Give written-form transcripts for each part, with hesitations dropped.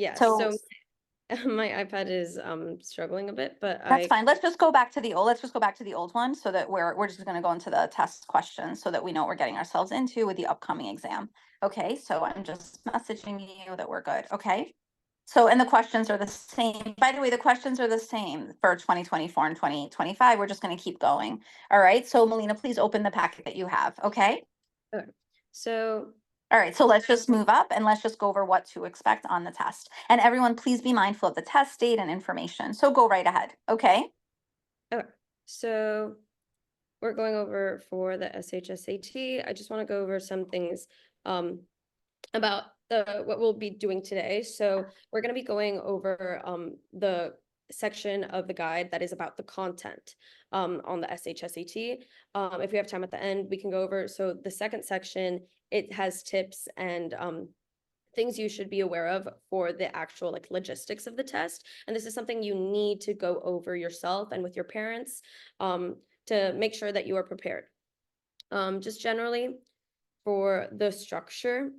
Yeah, So so my iPad is struggling a bit, but that's I fine. Let's just go back to the old one so that we're just going to go into the test questions so that we know what we're getting ourselves into with the upcoming exam. Okay, so I'm just messaging you that we're good. Okay. So, and the questions are the same. By the way, the questions are the same for 2024 and 2025. We're just going to keep going. All right. So, Malena, please open the packet that you have. Okay. okay. So All right. So let's just move up and let's just go over what to expect on the test. And everyone, please be mindful of the test date and information. So go right ahead. Okay. okay, so we're going over for the SHSAT. I just want to go over some things about what we'll be doing today. So we're going to be going over the section of the guide that is about the content on the SHSAT. If we have time at the end, we can go over. So the second section, it has tips and things you should be aware of for the actual like logistics of the test. And this is something you need to go over yourself and with your parents to make sure that you are prepared. Just generally for the structure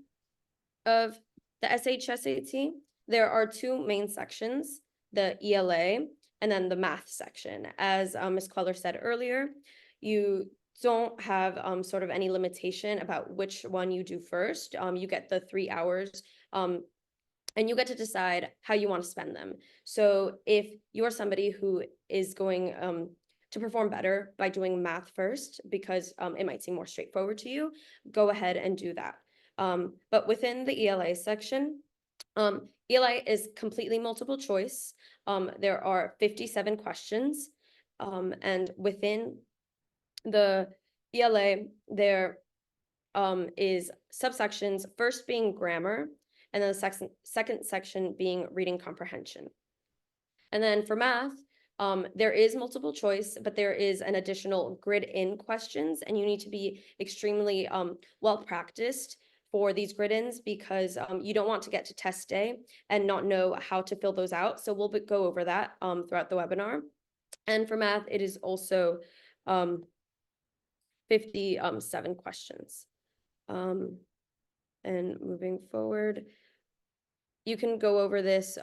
of the SHSAT, there are two main sections, the ELA and then the math section. As Ms. Kweller said earlier, you don't have sort of any limitation about which one you do first. You get the 3 hours and you get to decide how you want to spend them. So if you're somebody who is going to perform better by doing math first, because it might seem more straightforward to you, go ahead and do that. But within the ELA section, ELA is completely multiple choice. There are 57 questions, and within the ELA, there is subsections, first being grammar, and then the second section being reading comprehension. And then for math, there is multiple choice, but there is an additional grid-in questions, and you need to be extremely well practiced for these grid-ins because you don't want to get to test day and not know how to fill those out. So we'll go over that throughout the webinar. And for math, it is also 57 questions. And moving forward, you can go over this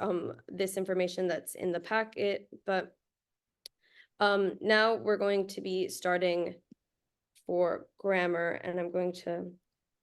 information that's in the packet, but now we're going to be starting for grammar, and I'm going to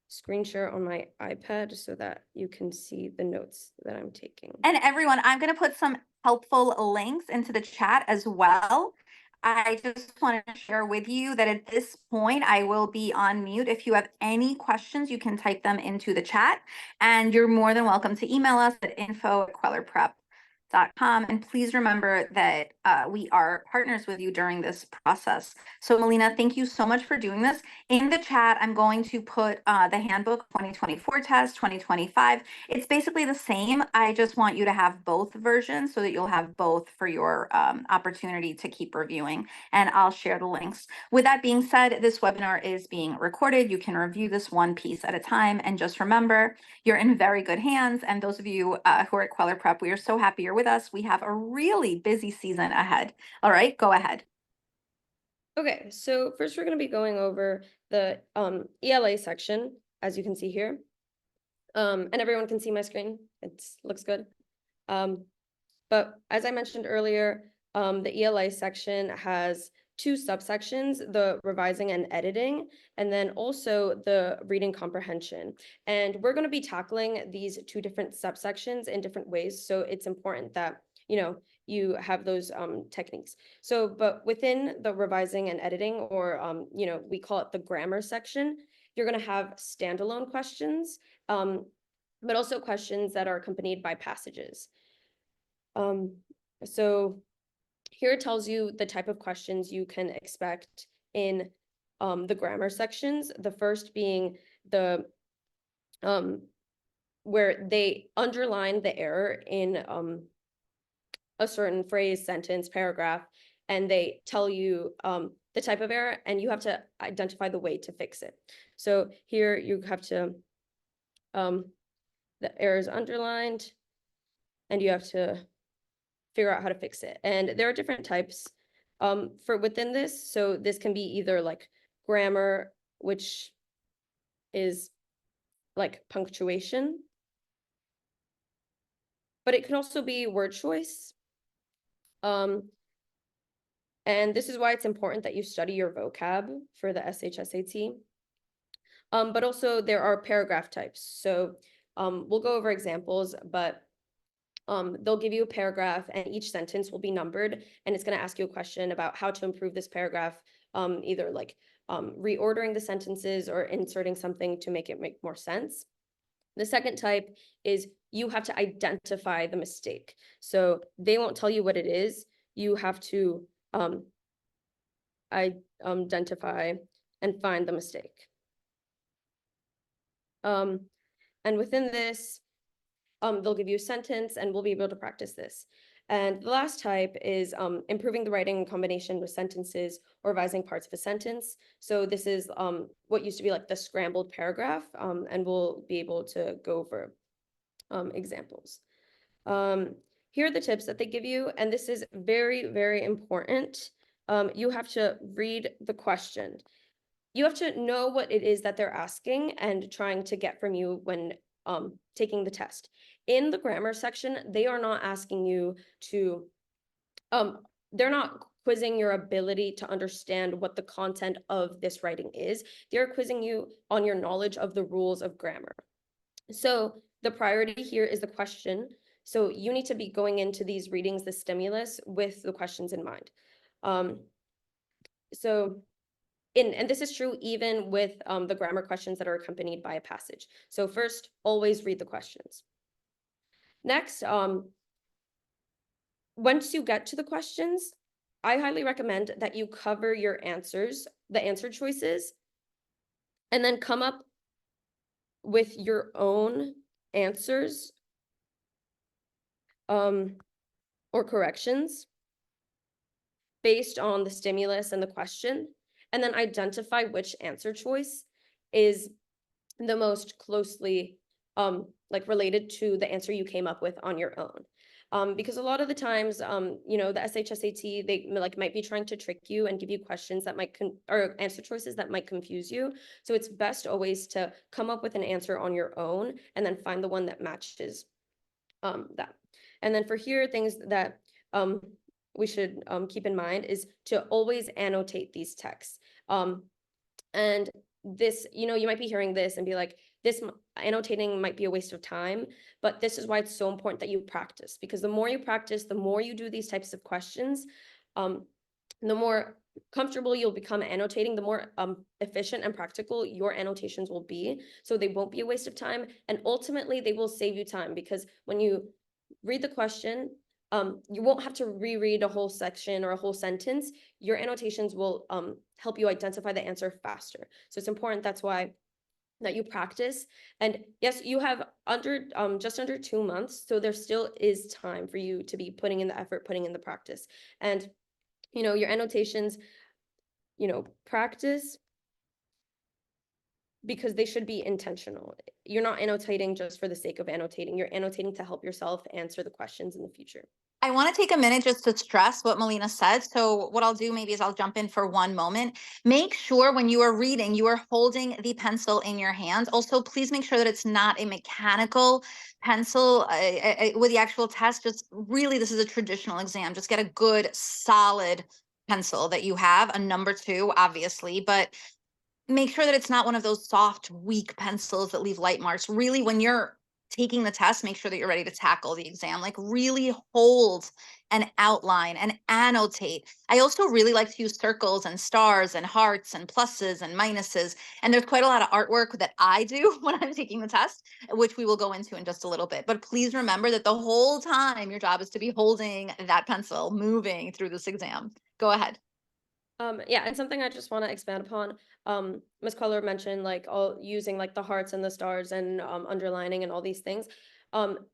screen share on my iPad so that you can see the notes that I'm taking. And everyone, I'm going to put some helpful links into the chat as well. I just want to share with you that at this point, I will be on mute. If you have any questions, you can type them into the chat, and you're more than welcome to email us at info@kwellerprep.com. And please remember that we are partners with you during this process. So Malena, thank you so much for doing this. In the chat, I'm going to put the handbook 2024 test, 2025. It's basically the same. I just want you to have both versions so that you'll have both for your opportunity to keep reviewing. And I'll share the links. With that being said, this webinar is being recorded. You can review this one piece at a time. And just remember, you're in very good hands. And those of you who are at Kweller Prep, we are so happy you're with us. We have a really busy season ahead. All right, go ahead. Okay, so first we're going to be going over the ELA section, as you can see here. And everyone can see my screen. It looks good. But as I mentioned earlier, the ELA section has two subsections, the revising and editing, and then also the reading comprehension. And we're going to be tackling these two different subsections in different ways. So it's important that, you have those techniques. So, but within the revising and editing, or, we call it the grammar section, you're going to have standalone questions, but also questions that are accompanied by passages. So here it tells you the type of questions you can expect in the grammar sections. The first being the where they underline the error in a certain phrase, sentence, paragraph, and they tell you the type of error, and you have to identify the way to fix it. So here you have to, the error is underlined, and you have to figure out how to fix it. And there are different types for within this. So this can be either like grammar, which is like punctuation. but it can also be word choice. And this is why it's important that you study your vocab for the SHSAT. But also there are paragraph types. So we'll go over examples, but they'll give you a paragraph and each sentence will be numbered, and it's going to ask you a question about how to improve this paragraph, either like reordering the sentences or inserting something to make it make more sense. The second type is you have to identify the mistake. So they won't tell you what it is. You have to identify and find the mistake. And within this, they'll give you a sentence and we'll be able to practice this. And the last type is improving the writing in combination with sentences or revising parts of a sentence. So this is what used to be like the scrambled paragraph, and we'll be able to go over examples. Here are the tips that they give you, and this is very, very important. You have to read the question. You have to know what it is that they're asking and trying to get from you when taking the test. In the grammar section, they are not asking you to, they're not quizzing your ability to understand what the content of this writing is. They're quizzing you on your knowledge of the rules of grammar. So the priority here is the question. So you need to be going into these readings, the stimulus, with the questions in mind. And this is true even with the grammar questions that are accompanied by a passage. So first, always read the questions. Next, once you get to the questions, I highly recommend that you cover your answers, the answer choices, and then come up with your own answers or corrections based on the stimulus and the question, and then identify which answer choice is the most closely like related to the answer you came up with on your own. Because a lot of the times, you know, the SHSAT, they like might be trying to trick you and give you questions that might or answer choices that might confuse you. So it's best always to come up with an answer on your own and then find the one that matches that. And then for here, things that we should keep in mind is to always annotate these texts. And this, you know, you might be hearing this and be like, this annotating might be a waste of time, but this is why it's so important that you practice, because the more you practice, the more you do these types of questions, the more comfortable you'll become annotating, the more efficient and practical your annotations will be. So they won't be a waste of time. And ultimately, they will save you time, because when you read the question, you won't have to reread a whole section or a whole sentence. Your annotations will help you identify the answer faster. So it's important, that's why, that you practice. And yes, you have just under 2 months, so there still is time for you to be putting in the effort, putting in the practice. And, you know, your annotations, you know, practice, because they should be intentional. You're not annotating just for the sake of annotating. You're annotating to help yourself answer the questions in the future. I want to take a minute just to stress what Malena said. So what I'll do maybe is I'll jump in for one moment. Make sure when you are reading, you are holding the pencil in your hand. Also, please make sure that it's not a mechanical pencil with the actual test. Just really, this is a traditional exam. Just get a good, solid pencil that you have, a number 2, obviously, but make sure that it's not one of those soft, weak pencils that leave light marks. Really, when you're taking the test, make sure that you're ready to tackle the exam. Like, really hold and outline and annotate. I also really like to use circles and stars and hearts and pluses and minuses. And there's quite a lot of artwork that I do when I'm taking the test, which we will go into in just a little bit. But please remember that the whole time your job is to be holding that pencil, moving through this exam. Go ahead. Yeah, and something I just want to expand upon, Ms. Kweller mentioned like all using like the hearts and the stars and underlining and all these things.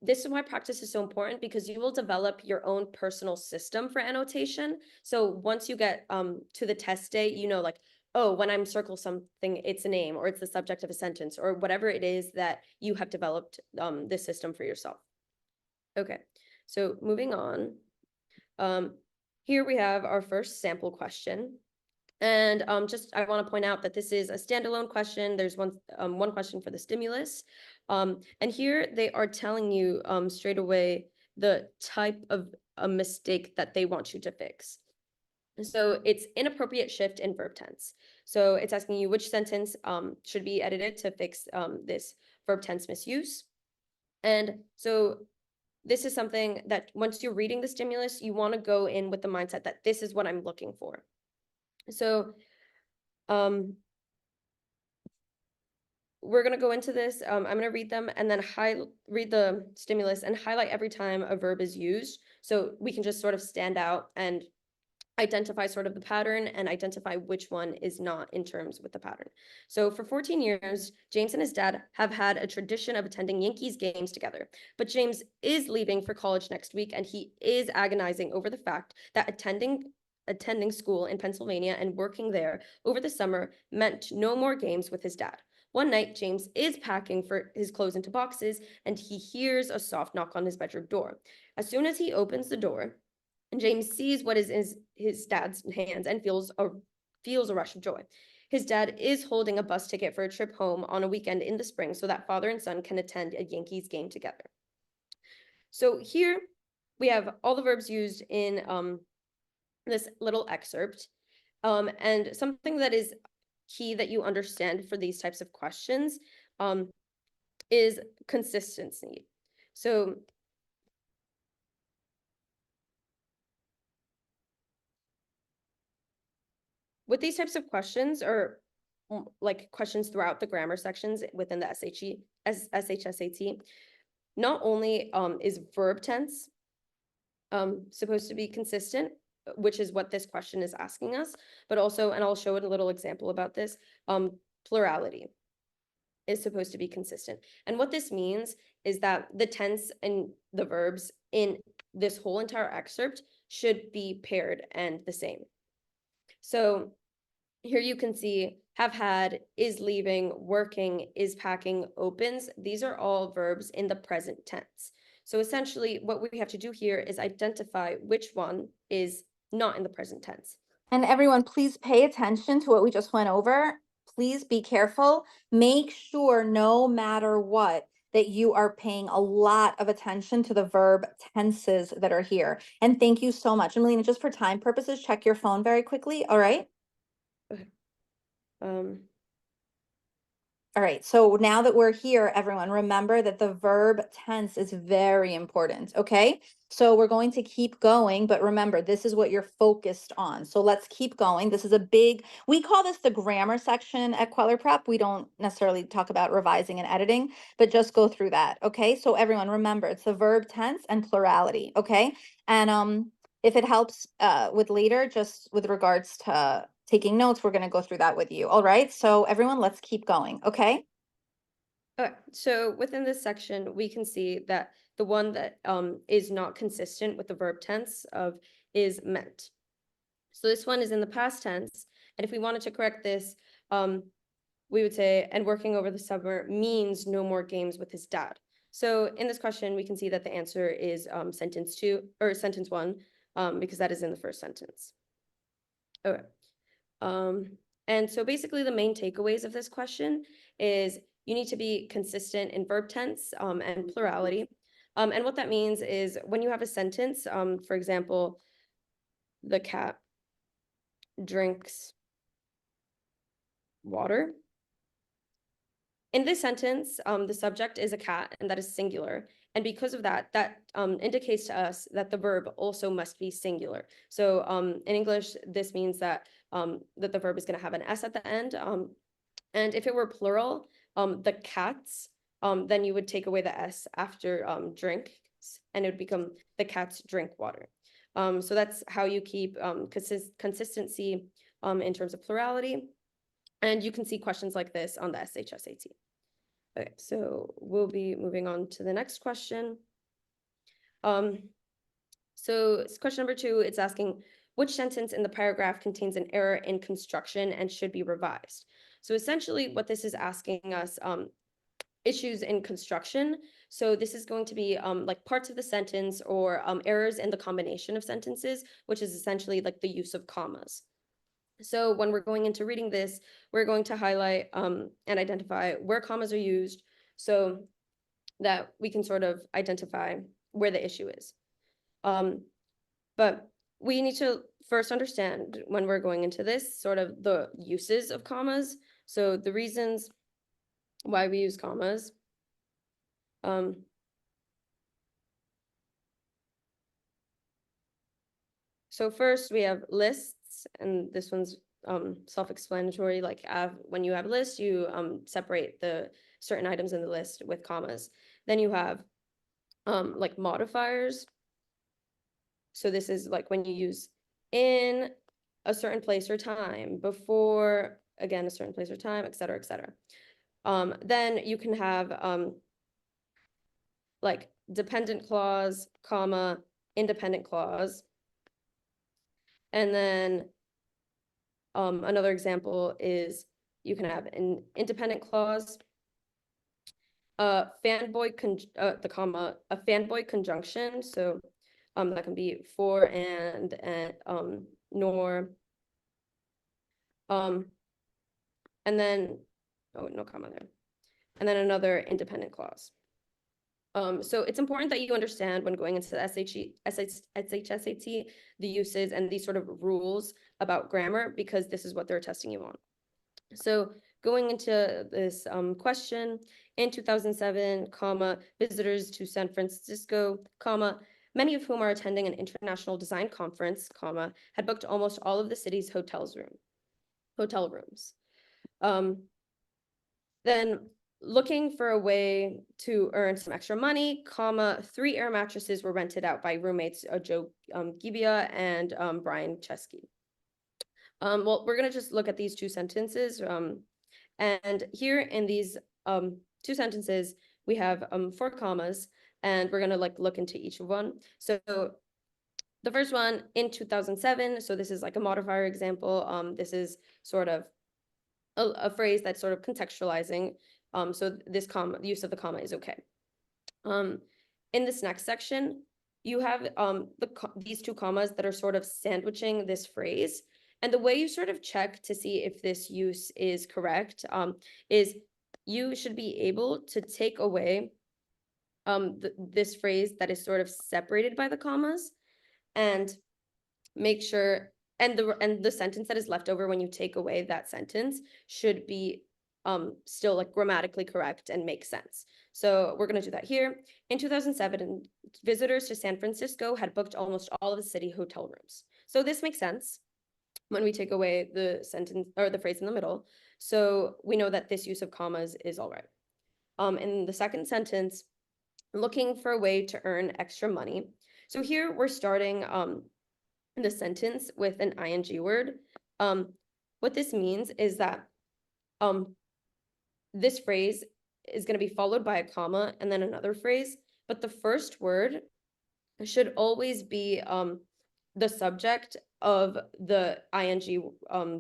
This is why practice is so important, because you will develop your own personal system for annotation. So once you get to the test day, you know, like, oh, when I'm circle something, it's a name or it's the subject of a sentence or whatever it is that you have developed this system for yourself. Okay, so moving on. Here we have our first sample question. And just I want to point out that this is a standalone question. There's one question for the stimulus. And here they are telling you straight away the type of a mistake that they want you to fix. So it's inappropriate shift in verb tense. So it's asking you which sentence should be edited to fix this verb tense misuse. And so this is something that once you're reading the stimulus, you want to go in with the mindset that this is what I'm looking for. So we're going to go into this. I'm going to read them and then read the stimulus and highlight every time a verb is used. So we can just sort of stand out and identify sort of the pattern and identify which one is not in terms with the pattern. So for 14 years, James and his dad have had a tradition of attending Yankees games together. But James is leaving for college next week, and he is agonizing over the fact that attending school in Pennsylvania and working there over the summer meant no more games with his dad. One night, James is packing for his clothes into boxes, and he hears a soft knock on his bedroom door. As soon as he opens the door, James sees what is in his dad's hands and feels a rush of joy. His dad is holding a bus ticket for a trip home on a weekend in the spring so that father and son can attend a Yankees game together. So here we have all the verbs used in this little excerpt. And something that is key that you understand for these types of questions is consistency. So with these types of questions, or like questions throughout the grammar sections within the SHSAT, not only is verb tense supposed to be consistent, which is what this question is asking us, but also, and I'll show a little example about this, plurality is supposed to be consistent. And what this means is that the tense and the verbs in this whole entire excerpt should be paired and the same. So here you can see have had, is leaving, working, is packing, opens. These are all verbs in the present tense. So essentially what we have to do here is identify which one is not in the present tense. And everyone, please pay attention to what we just went over. Please be careful. Make sure no matter what, that you are paying a lot of attention to the verb tenses that are here. And thank you so much. And Malena, just for time purposes, check your phone very quickly. All right. Okay. All right, so now that we're here, everyone, remember that the verb tense is very important, okay? So we're going to keep going, but remember, this is what you're focused on. So let's keep going. This is we call this the grammar section at Kweller Prep. We don't necessarily talk about revising and editing, but just go through that, okay? So everyone, remember, it's the verb tense and plurality, okay? And if it helps with later, just with regards to taking notes, we're going to go through that with you. All right. So everyone, let's keep going. Okay. Okay, so within this section, we can see that the one that is not consistent with the verb tense of is meant. So this one is in the past tense. And if we wanted to correct this, we would say, and working over the summer means no more games with his dad. So in this question, we can see that the answer is sentence 2 or sentence 1, because that is in the first sentence. Okay. And so basically the main takeaways of this question is you need to be consistent in verb tense and plurality. And what that means is when you have a sentence, for example, the cat drinks water. In this sentence, the subject is a cat, and that is singular. And because of that, that indicates to us that the verb also must be singular. So in English, this means that that the verb is going to have an S at the end. And if it were plural, the cats, then you would take away the S after drinks, and it would become the cats drink water. So that's how you keep consistency in terms of plurality. And you can see questions like this on the SHSAT. Okay, so we'll be moving on to the next question. So question number 2, it's asking, which sentence in the paragraph contains an error in construction and should be revised? So essentially what this is asking us, issues in construction. So this is going to be like parts of the sentence or errors in the combination of sentences, which is essentially like the use of commas. So when we're going into reading this, we're going to highlight and identify where commas are used so that we can sort of identify where the issue is. But we need to first understand, when we're going into this, sort of the uses of commas. So the reasons why we use commas. So first we have lists, and this one's self-explanatory. Like when you have lists, you separate the certain items in the list with commas. Then you have like modifiers. So this is like when you use in a certain place or time, before, again, a certain place or time, et cetera, et cetera. Then you can have like dependent clause, comma, independent clause. And then another example is you can have an independent clause, the comma, a fanboy conjunction. So that can be for and nor. And then, oh, no comma there. And then another independent clause. So it's important that you understand when going into the SHSAT, the uses and these sort of rules about grammar, because this is what they're testing you on. So going into this question, in 2007, comma, visitors to San Francisco, comma, many of whom are attending an international design conference, comma, had booked almost all of the city's hotel rooms. Then looking for a way to earn some extra money, comma, 3 air mattresses were rented out by roommates Joe Gibbia and Brian Chesky. Well, we're gonna just look at these two sentences. And here in these two sentences, we have 4 commas, and we're gonna like look into each one. So the first one, in 2007, so this is like a modifier example. This is sort of a phrase that's sort of contextualizing. So this comma, the use of the comma is okay. In this next section, you have these 2 commas that are sort of sandwiching this phrase. And the way you sort of check to see if this use is correct is you should be able to take away this phrase that is sort of separated by the commas, and make sure, and the sentence that is left over when you take away that sentence should be still like grammatically correct and make sense. So we're going to do that here. In 2007, visitors to San Francisco had booked almost all of the city hotel rooms. So this makes sense when we take away the sentence or the phrase in the middle. So we know that this use of commas is all right. In the second sentence, looking for a way to earn extra money. So here we're starting the sentence with an ing word. What this means is that this phrase is going to be followed by a comma and then another phrase, but the first word should always be the subject of the ing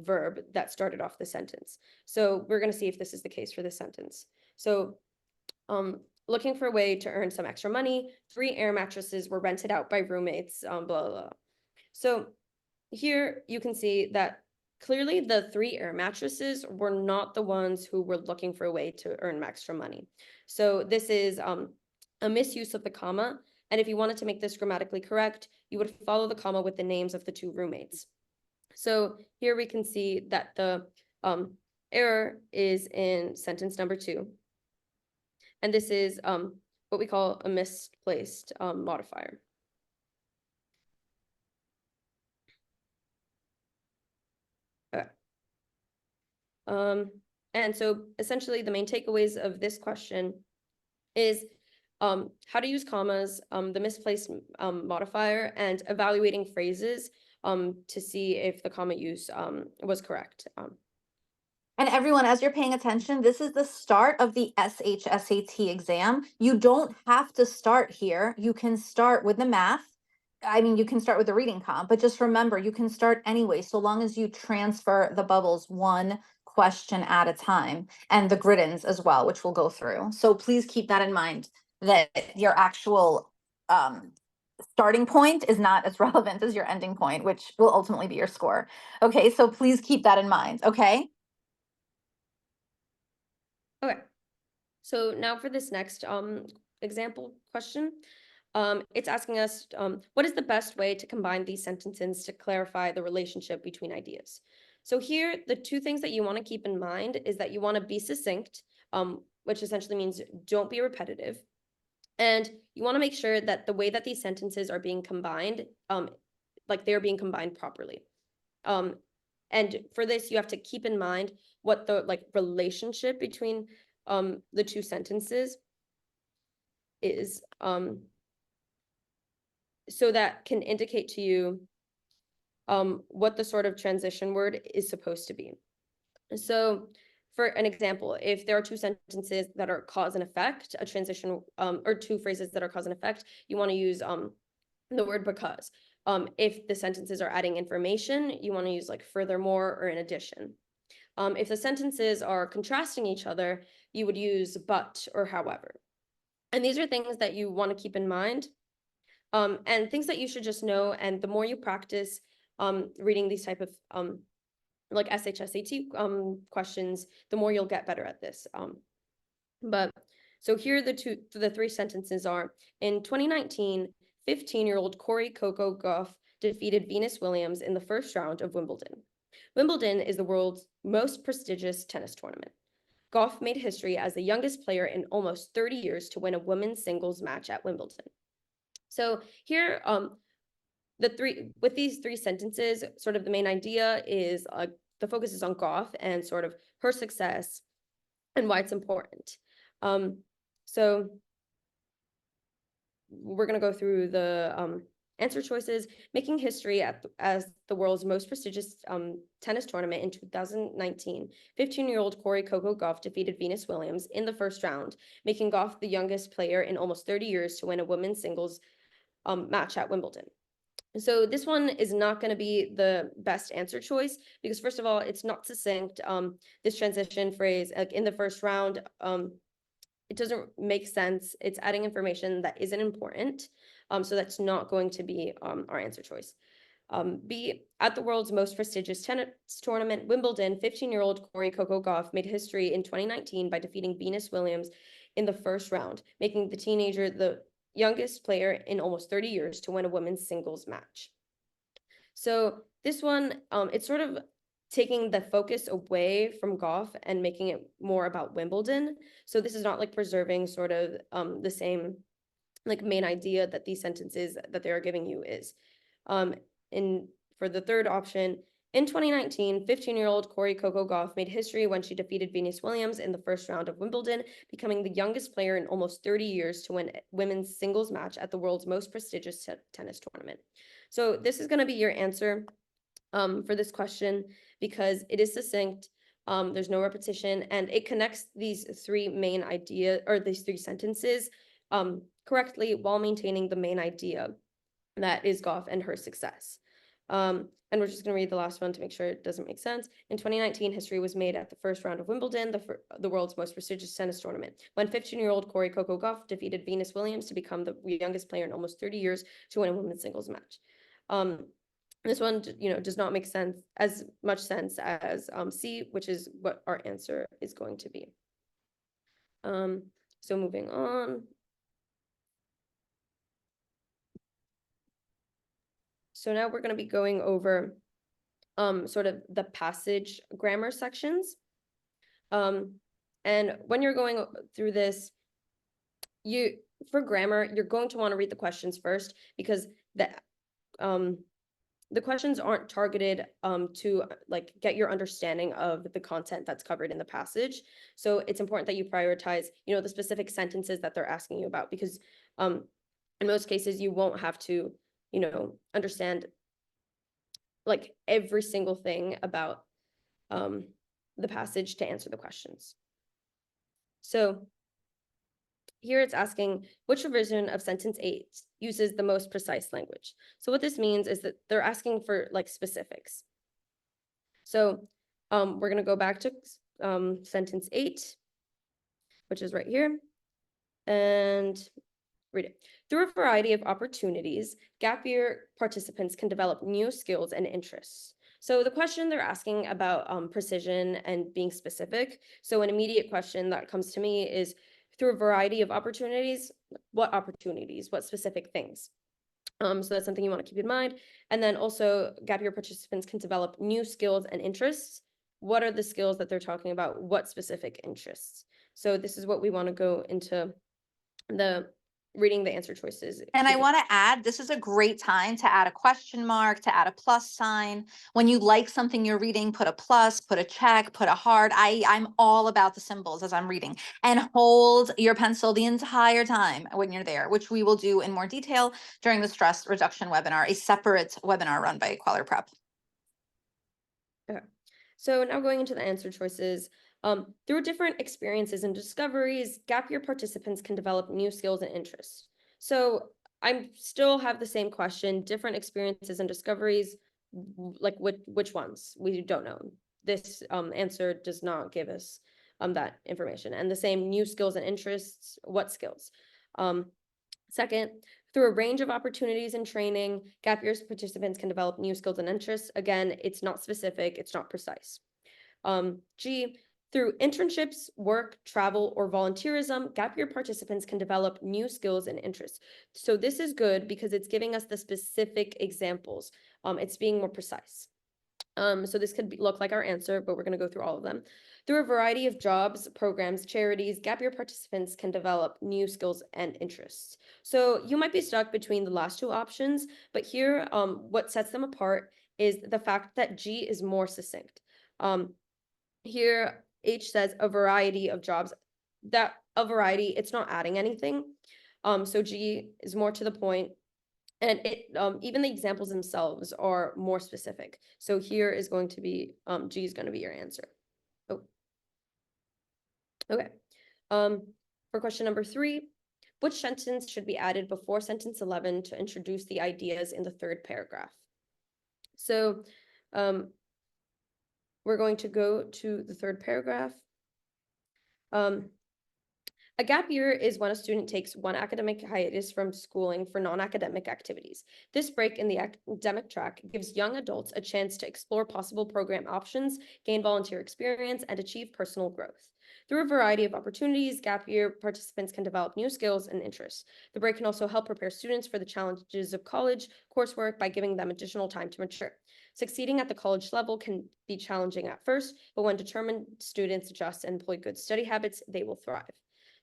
verb that started off the sentence. So we're going to see if this is the case for this sentence. So looking for a way to earn some extra money, 3 air mattresses were rented out by roommates, blah, blah, blah. So here you can see that clearly the 3 air mattresses were not the ones who were looking for a way to earn extra money. So this is a misuse of the comma. And if you wanted to make this grammatically correct, you would follow the comma with the names of the 2 roommates. So here we can see that the error is in sentence number 2. And this is what we call a misplaced modifier. Okay. And so essentially the main takeaways of this question is how to use commas, the misplaced modifier, and evaluating phrases to see if the comma use was correct. And everyone, as you're paying attention, this is the start of the SHSAT exam. You don't have to start here. You can start with the math. I mean, you can start with the reading comp, but just remember, you can start anyway, so long as you transfer the bubbles 1 question at a time, and the grid-ins as well, which we'll go through. So please keep that in mind, that your actual starting point is not as relevant as your ending point, which will ultimately be your score. Okay, so please keep that in mind, okay? Okay, so now for this next example question. It's asking us, what is the best way to combine these sentences to clarify the relationship between ideas? So here, the two things that you want to keep in mind is that you want to be succinct, which essentially means don't be repetitive. And you want to make sure that the way that these sentences are being combined, like they're being combined properly. And for this, you have to keep in mind what the like relationship between the two sentences is, so that can indicate to you what the sort of transition word is supposed to be. So for an example, if there are two sentences that are cause and effect, a transition, or two phrases that are cause and effect, you want to use the word because. If the sentences are adding information, you want to use like furthermore or in addition. If the sentences are contrasting each other, you would use but or however. And these are things that you want to keep in mind, and things that you should just know. And the more you practice reading these type of like SHSAT questions, the more you'll get better at this. But so here are the three sentences are: in 2019, 15-year-old Corey Coco Gauff defeated Venus Williams in the first round of Wimbledon. Wimbledon is the world's most prestigious tennis tournament. Gauff made history as the youngest player in almost 30 years to win a women's singles match at Wimbledon. So here, with these three sentences, sort of the main idea is the focus is on Gauff and sort of her success and why it's important. So we're going to go through the answer choices. Making history as the world's most prestigious tennis tournament in 2019, 15-year-old Corey Coco Gauff defeated Venus Williams in the first round, making Gauff the youngest player in almost 30 years to win a women's singles match at Wimbledon. So this one is not going to be the best answer choice because, first of all, it's not succinct. This transition phrase, like in the first round, it doesn't make sense. It's adding information that isn't important. So that's not going to be our answer choice. B, at the world's most prestigious tennis tournament, Wimbledon, 15-year-old Corey Coco Gauff made history in 2019 by defeating Venus Williams in the first round, making the teenager the youngest player in almost 30 years to win a women's singles match. So this one, it's sort of taking the focus away from Gauff and making it more about Wimbledon. So this is not like preserving sort of the same like main idea that these sentences that they are giving you is. For the third option, in 2019, 15-year-old Corey Coco Gauff made history when she defeated Venus Williams in the first round of Wimbledon, becoming the youngest player in almost 30 years to win a women's singles match at the world's most prestigious tennis tournament. So this is going to be your answer for this question because it is succinct. There's no repetition, and it connects these three main ideas or these three sentences correctly while maintaining the main idea that is Gauff and her success. And we're just going to read the last one to make sure it doesn't make sense. In 2019, history was made at the first round of Wimbledon, the world's most prestigious tennis tournament, when 15-year-old Corey Coco Gauff defeated Venus Williams to become the youngest player in almost 30 years to win a women's singles match. This one, does not make as much sense as C, which is what our answer is going to be. So moving on. So now we're going to be going over sort of the passage grammar sections. And when you're going through this, for grammar, you're going to want to read the questions first because the questions aren't targeted to like get your understanding of the content that's covered in the passage. So it's important that you prioritize, the specific sentences that they're asking you about because in most cases you won't have to understand like every single thing about the passage to answer the questions. So here it's asking which revision of sentence 8 uses the most precise language. So what this means is that they're asking for like specifics. So we're going to go back to sentence 8, which is right here, and read it. Through a variety of opportunities, gap year participants can develop new skills and interests. So the question they're asking about precision and being specific. So an immediate question that comes to me is through a variety of opportunities. what opportunities, what specific things. So that's something you want to keep in mind. And then also gap year participants can develop new skills and interests. What are the skills that they're talking about? What specific interests? So this is what we want to go into the reading the answer choices. And I want to add, this is a great time to add a question mark, to add a plus sign. When you like something you're reading, put a plus, put a check, put a heart. I'm all about the symbols as I'm reading. And hold your pencil the entire time when you're there, which we will do in more detail during the stress reduction webinar, a separate webinar run by Kweller Prep. Okay. So now going into the answer choices, through different experiences and discoveries, gap year participants can develop new skills and interests. So I still have the same question, different experiences and discoveries, like which ones? We don't know. This answer does not give us that information. And the same new skills and interests, what skills? Second, through a range of opportunities and training, gap year participants can develop new skills and interests. Again, it's not specific, it's not precise. G, through internships, work, travel, or volunteerism, gap year participants can develop new skills and interests. So this is good because it's giving us the specific examples. It's being more precise. So this could look like our answer, but we're going to go through all of them. Through a variety of jobs, programs, charities, gap year participants can develop new skills and interests. So you might be stuck between the last two options, but here, what sets them apart is the fact that G is more succinct. Here, H says a variety of jobs. That a variety, it's not adding anything. So G is more to the point. And it even the examples themselves are more specific. So here is going to be G is going to be your answer. Oh, okay. For question number 3, which sentence should be added before sentence 11 to introduce the ideas in the third paragraph? So we're going to go to the third paragraph. A gap year is when a student takes one academic hiatus from schooling for non-academic activities. This break in the academic track gives young adults a chance to explore possible program options, gain volunteer experience, and achieve personal growth. Through a variety of opportunities, gap year participants can develop new skills and interests. The break can also help prepare students for the challenges of college coursework by giving them additional time to mature. Succeeding at the college level can be challenging at first, but when determined students adjust and employ good study habits, they will thrive.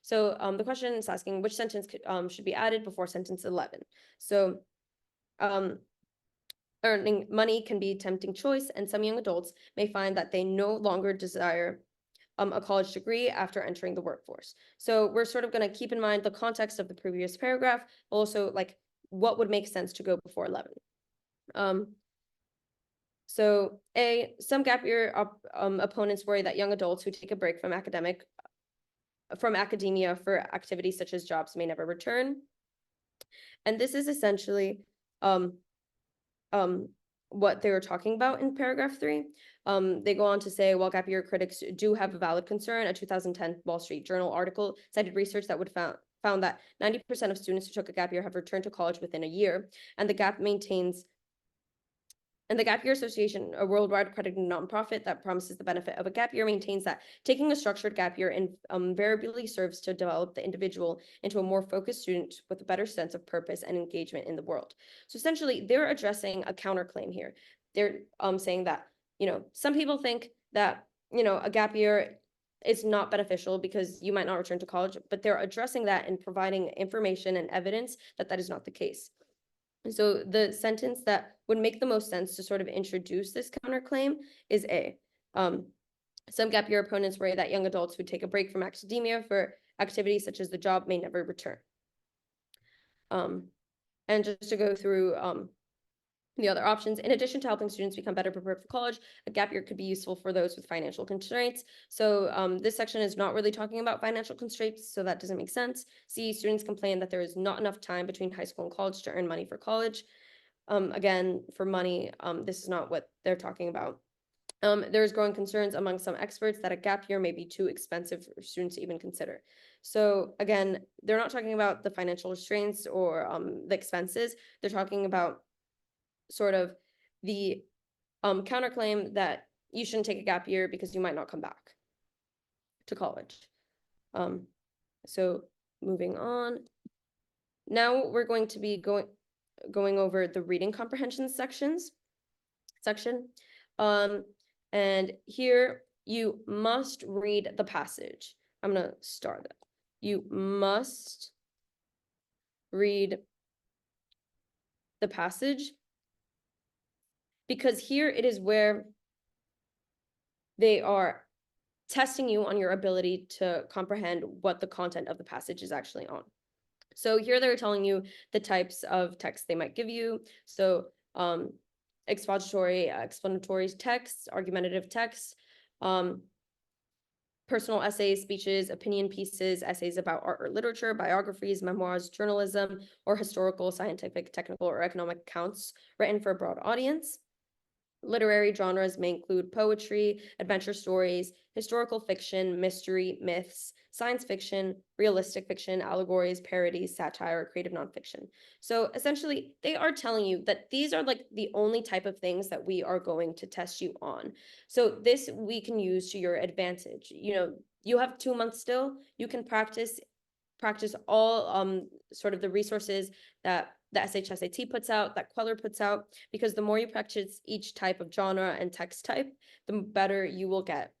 So the question is asking which sentence should be added before sentence 11. So earning money can be a tempting choice, and some young adults may find that they no longer desire a college degree after entering the workforce. So we're sort of going to keep in mind the context of the previous paragraph, also like what would make sense to go before 11. So A, some gap year opponents worry that young adults who take a break from academia for activities such as jobs may never return. And this is essentially what they were talking about in paragraph 3. They go on to say, while gap year critics do have a valid concern, a 2010 Wall Street Journal article cited research that would found that 90% of students who took a gap year have returned to college within a year, and the Gap Year Association, a worldwide accredited nonprofit that promises the benefit of a gap year, maintains that taking a structured gap year invariably serves to develop the individual into a more focused student with a better sense of purpose and engagement in the world. So essentially, they're addressing a counterclaim here. They're saying that, some people think that, a gap year is not beneficial because you might not return to college, but they're addressing that and providing information and evidence that that is not the case. So the sentence that would make the most sense to sort of introduce this counterclaim is A. Some gap year opponents worry that young adults who take a break from academia for activities such as the job may never return. And just to go through the other options, in addition to helping students become better prepared for college, a gap year could be useful for those with financial constraints. So this section is not really talking about financial constraints, so that doesn't make sense. C, students complain that there is not enough time between high school and college to earn money for college. Again, for money, this is not what they're talking about. There's growing concerns among some experts that a gap year may be too expensive for students to even consider. So again, they're not talking about the financial restraints or the expenses. They're talking about sort of the counterclaim that you shouldn't take a gap year because you might not come back to college. So moving on. now we're going to be going over the reading comprehension section. And here you must read the passage. I'm gonna start that. You must read the passage, because here it is where they are testing you on your ability to comprehend what the content of the passage is actually on. So here they're telling you the types of text they might give you. So expository, explanatory text, argumentative text, personal essays, speeches, opinion pieces, essays about art or literature, biographies, memoirs, journalism, or historical, scientific, technical, or economic accounts written for a broad audience. Literary genres may include poetry, adventure stories, historical fiction, mystery, myths, science fiction, realistic fiction, allegories, parodies, satire, creative nonfiction. So essentially, they are telling you that these are like the only type of things that we are going to test you on. So this we can use to your advantage. You know, you have 2 months still. You can practice all sort of the resources that the SHSAT puts out, that Kweller puts out, because the more you practice each type of genre and text type, the better you will get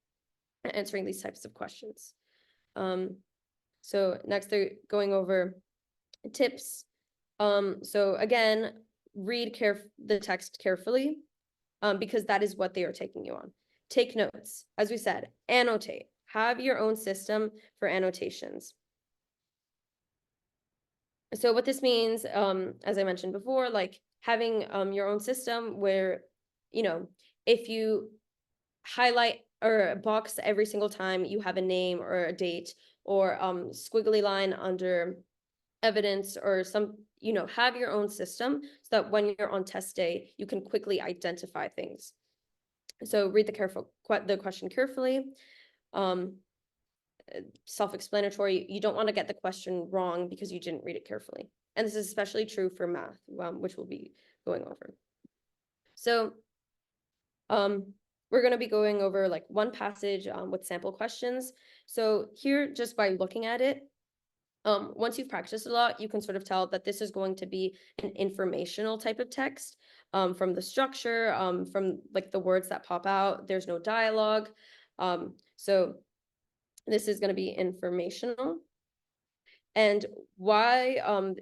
at answering these types of questions. So next they're going over tips. So again, read the text carefully, because that is what they are taking you on. Take notes, as we said, annotate, have your own system for annotations. So what this means, as I mentioned before, like having your own system where, you know, if you highlight or box every single time you have a name or a date, or squiggly line under evidence or some, you know, have your own system so that when you're on test day, you can quickly identify things. So read the question carefully. Self-explanatory. You don't want to get the question wrong because you didn't read it carefully. And this is especially true for math, which we'll be going over. So we're going to be going over like one passage with sample questions. So here, just by looking at it, once you've practiced a lot, you can sort of tell that this is going to be an informational type of text, from the structure, from like the words that pop out. There's no dialogue. So this is going to be informational. And why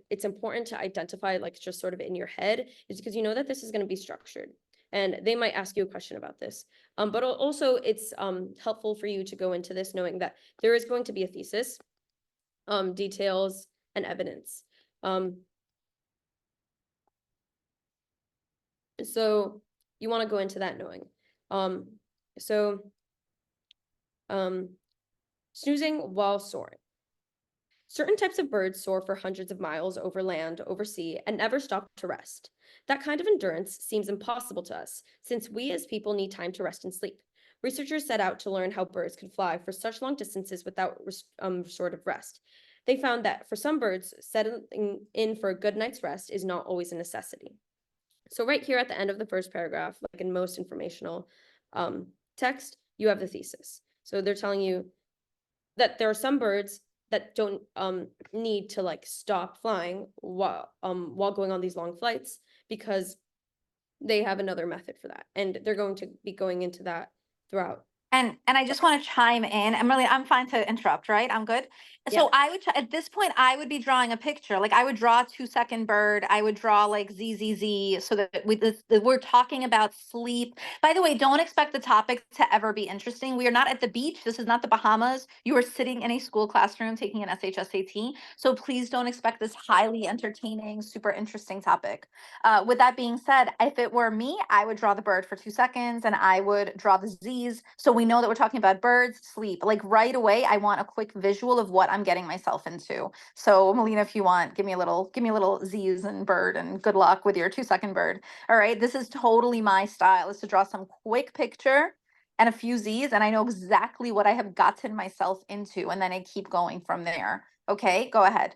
it's important to identify, like, just sort of in your head, is because you know that this is going to be structured. And they might ask you a question about this. But also it's helpful for you to go into this knowing that there is going to be a thesis, details, and evidence. So you want to go into that knowing. Snoozing while soaring. Certain types of birds soar for hundreds of miles over land, over sea, and never stop to rest. That kind of endurance seems impossible to us, since we as people need time to rest and sleep. Researchers set out to learn how birds could fly for such long distances without sort of rest. They found that for some birds, settling in for a good night's rest is not always a necessity. So right here at the end of the first paragraph, like in most informational text, you have the thesis. So they're telling you that there are some birds that don't need to like stop flying while going on these long flights, because they have another method for that, and they're going to be going into that throughout. And I just want to chime in. I'm fine to interrupt, right? I'm good. Yeah. So I would at this point I would be drawing a picture. Like I would draw a 2-second bird. I would draw like ZZZ so that we're talking about sleep. By the way, don't expect the topic to ever be interesting. We are not at the beach. This is not the Bahamas. You are sitting in a school classroom taking an SHSAT. So please don't expect this highly entertaining, super interesting topic. With that being said, if it were me, I would draw the bird for 2 seconds and I would draw the Z's. So we know that we're talking about birds, sleep. Like right away, I want a quick visual of what I'm getting myself into. So Malena, if you want, give me a little Z's and bird, and good luck with your 2-second bird. All right, this is totally my style, is to draw some quick picture and a few Z's, and I know exactly what I have gotten myself into, and then I keep going from there. Okay, go ahead.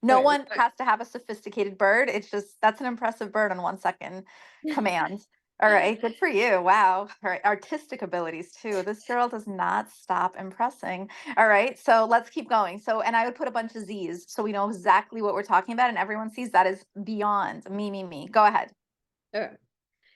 No one has to have a sophisticated bird. It's just, that's an impressive bird on 1 second command. All right, good for you. Wow. All right, artistic abilities too. This girl does not stop impressing. All right, so let's keep going. So, and I would put a bunch of Z's so we know exactly what we're talking about and everyone sees that is beyond me. Go ahead. Okay.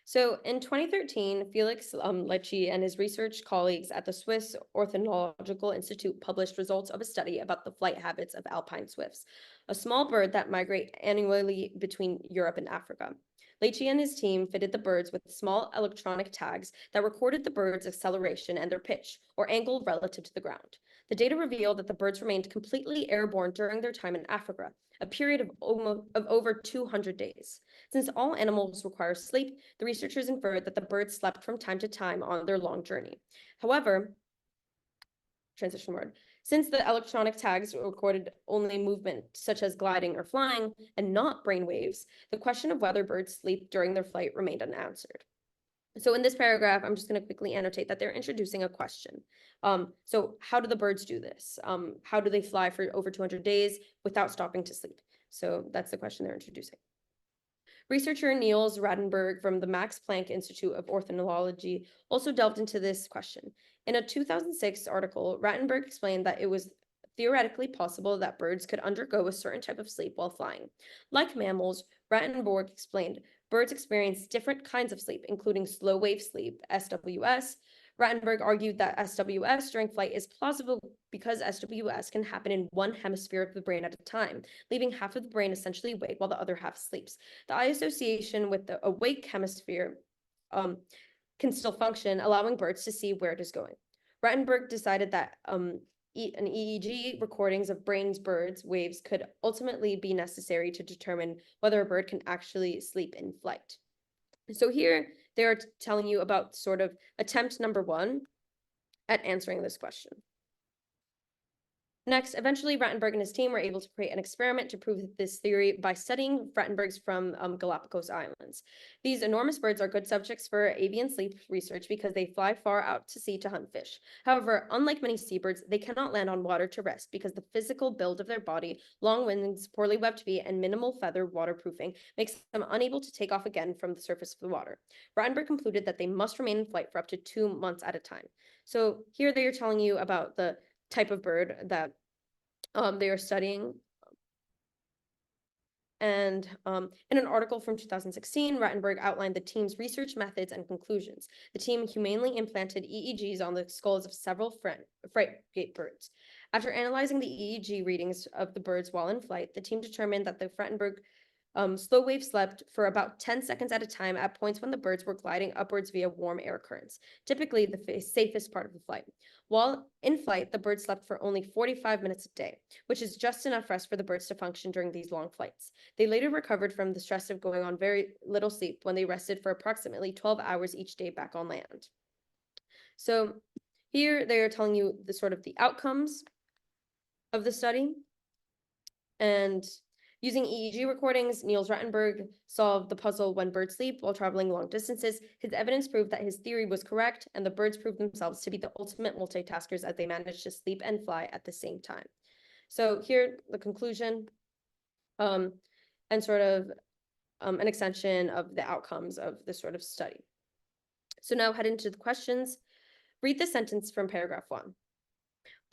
So in 2013, Felix Lecce and his research colleagues at the Swiss Ornithological Institute published results of a study about the flight habits of alpine swifts, a small bird that migrate annually between Europe and Africa. Lecce and his team fitted the birds with small electronic tags that recorded the bird's acceleration and their pitch, or angle relative to the ground. The data revealed that the birds remained completely airborne during their time in Africa, a period of over 200 days. Since all animals require sleep, the researchers inferred that the birds slept from time to time on their long journey. However, transition word, since the electronic tags recorded only movement such as gliding or flying and not brain waves, the question of whether birds sleep during their flight remained unanswered. So in this paragraph, I'm just going to quickly annotate that they're introducing a question. So how do the birds do this? How do they fly for over 200 days without stopping to sleep? So that's the question they're introducing. Researcher Niels Radenberg from the Max Planck Institute of Ornithology also delved into this question. In a 2006 article, Radenberg explained that it was theoretically possible that birds could undergo a certain type of sleep while flying. Like mammals, Radenberg explained, birds experience different kinds of sleep, including slow wave sleep, SWS. Rattenberg argued that SWS during flight is plausible because SWS can happen in one hemisphere of the brain at a time, leaving half of the brain essentially awake while the other half sleeps. The eye association with the awake hemisphere can still function, allowing birds to see where it is going. Rattenberg decided that an EEG recordings of brain's birds waves could ultimately be necessary to determine whether a bird can actually sleep in flight. So here they are telling you about sort of attempt number 1 at answering this question. Next, eventually Rattenberg and his team were able to create an experiment to prove this theory by studying Rattenbergs from Galapagos Islands. These enormous birds are good subjects for avian sleep research because they fly far out to sea to hunt fish. However, unlike many seabirds, they cannot land on water to rest because the physical build of their body, long wings, poorly webbed feet, and minimal feather waterproofing makes them unable to take off again from the surface of the water. Rattenberg concluded that they must remain in flight for up to 2 months at a time. So here they are telling you about the type of bird that they are studying. And in an article from 2016, Rattenberg outlined the team's research methods and conclusions. The team humanely implanted EEGs on the skulls of several frigate birds. After analyzing the EEG readings of the birds while in flight, the team determined that the Rattenberg slow wave slept for about 10 seconds at a time at points when the birds were gliding upwards via warm air currents, typically the safest part of the flight. While in flight, the birds slept for only 45 minutes a day, which is just enough rest for the birds to function during these long flights. They later recovered from the stress of going on very little sleep when they rested for approximately 12 hours each day back on land. So here they are telling you the sort of the outcomes of the study. And using EEG recordings, Niels Rattenberg solved the puzzle when birds sleep while traveling long distances. His evidence proved that his theory was correct, and the birds proved themselves to be the ultimate multitaskers as they managed to sleep and fly at the same time. So here, the conclusion, and sort of an extension of the outcomes of this sort of study. So now head into the questions. Read the sentence from paragraph 1.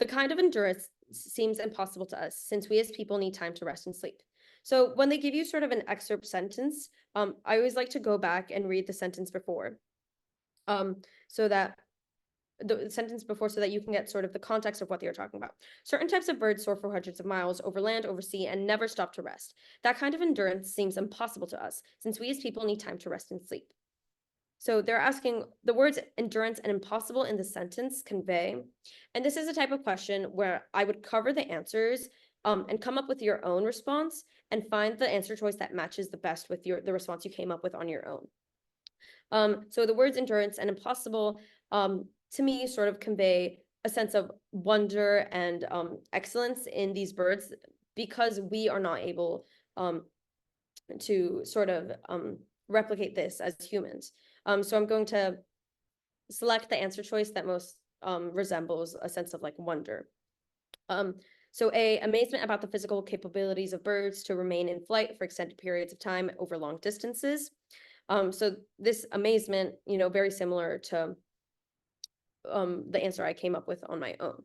The kind of endurance seems impossible to us since we as people need time to rest and sleep. So when they give you sort of an excerpt sentence, I always like to go back and read the sentence before, so that you can get sort of the context of what they are talking about. Certain types of birds soar for hundreds of miles over land, over sea, and never stop to rest. That kind of endurance seems impossible to us since we as people need time to rest and sleep. So they're asking the words endurance and impossible in the sentence convey, and this is a type of question where I would cover the answers and come up with your own response and find the answer choice that matches the best with the response you came up with on your own. So the words endurance and impossible to me sort of convey a sense of wonder and excellence in these birds because we are not able to sort of replicate this as humans. So I'm going to select the answer choice that most resembles a sense of like wonder. So A, amazement about the physical capabilities of birds to remain in flight for extended periods of time over long distances. So this amazement, very similar to the answer I came up with on my own.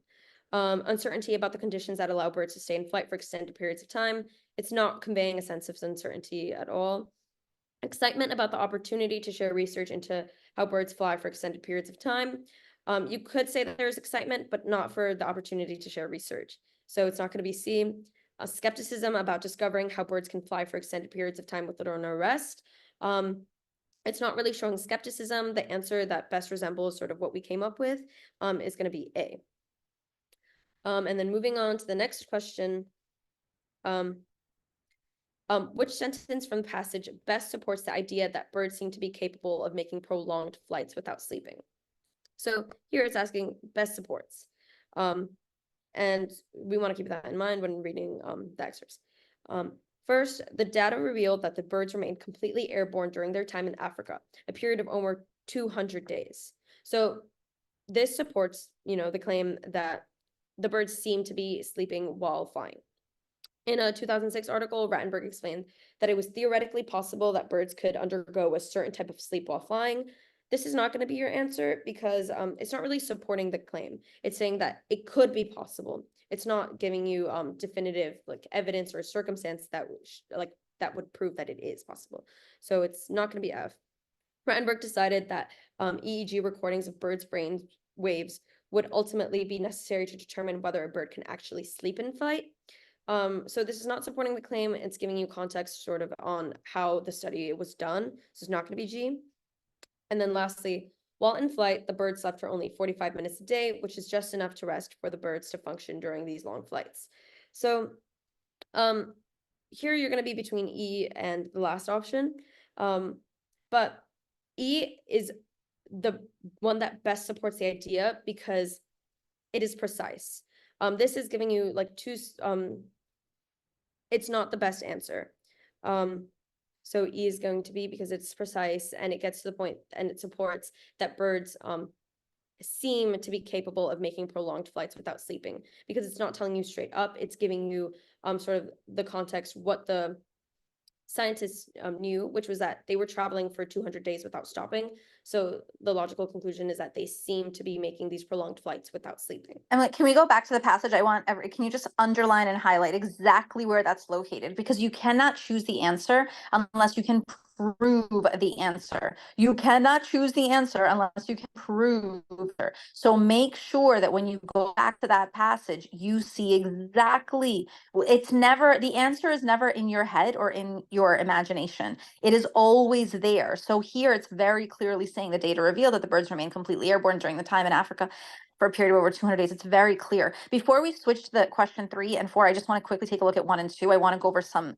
Uncertainty about the conditions that allow birds to stay in flight for extended periods of time. It's not conveying a sense of uncertainty at all. Excitement about the opportunity to share research into how birds fly for extended periods of time. You could say that there's excitement, but not for the opportunity to share research. So it's not going to be C. Skepticism about discovering how birds can fly for extended periods of time with little or no rest. It's not really showing skepticism. The answer that best resembles sort of what we came up with is going to be A. And then moving on to the next question. Which sentence from the passage best supports the idea that birds seem to be capable of making prolonged flights without sleeping? So here it's asking best supports. And we want to keep that in mind when reading the excerpts. First, the data revealed that the birds remained completely airborne during their time in Africa, a period of over 200 days. So this supports, the claim that the birds seem to be sleeping while flying. In a 2006 article, Rattenberg explained that it was theoretically possible that birds could undergo a certain type of sleep while flying. This is not going to be your answer because it's not really supporting the claim. It's saying that it could be possible. It's not giving you definitive evidence or circumstance that would prove that it is possible. So it's not going to be F. Rattenberg decided that EEG recordings of birds' brain waves would ultimately be necessary to determine whether a bird can actually sleep in flight. So this is not supporting the claim. It's giving you context sort of on how the study was done. This is not going to be G. And then lastly, while in flight, the bird slept for only 45 minutes a day, which is just enough to rest for the birds to function during these long flights. So here you're going to be between E and the last option. But E is the one that best supports the idea because it is precise. This is giving you two, it's not the best answer. So E is going to be because it's precise and it gets to the point and it supports that birds seem to be capable of making prolonged flights without sleeping because it's not telling you straight up. It's giving you sort of the context, what the scientists knew, which was that they were traveling for 200 days without stopping. So the logical conclusion is that they seem to be making these prolonged flights without sleeping. And can we go back to the passage? Can you just underline and highlight exactly where that's located? Because you cannot choose the answer unless you can prove the answer. You cannot choose the answer unless you can prove it. So make sure that when you go back to that passage, you see exactly, the answer is never in your head or in your imagination. It is always there. So here it's very clearly saying the data reveal that the birds remain completely airborne during the time in Africa for a period of over 200 days. It's very clear. Before we switch to the question 3 and 4, I just want to quickly take a look at 1 and 2. I want to go over some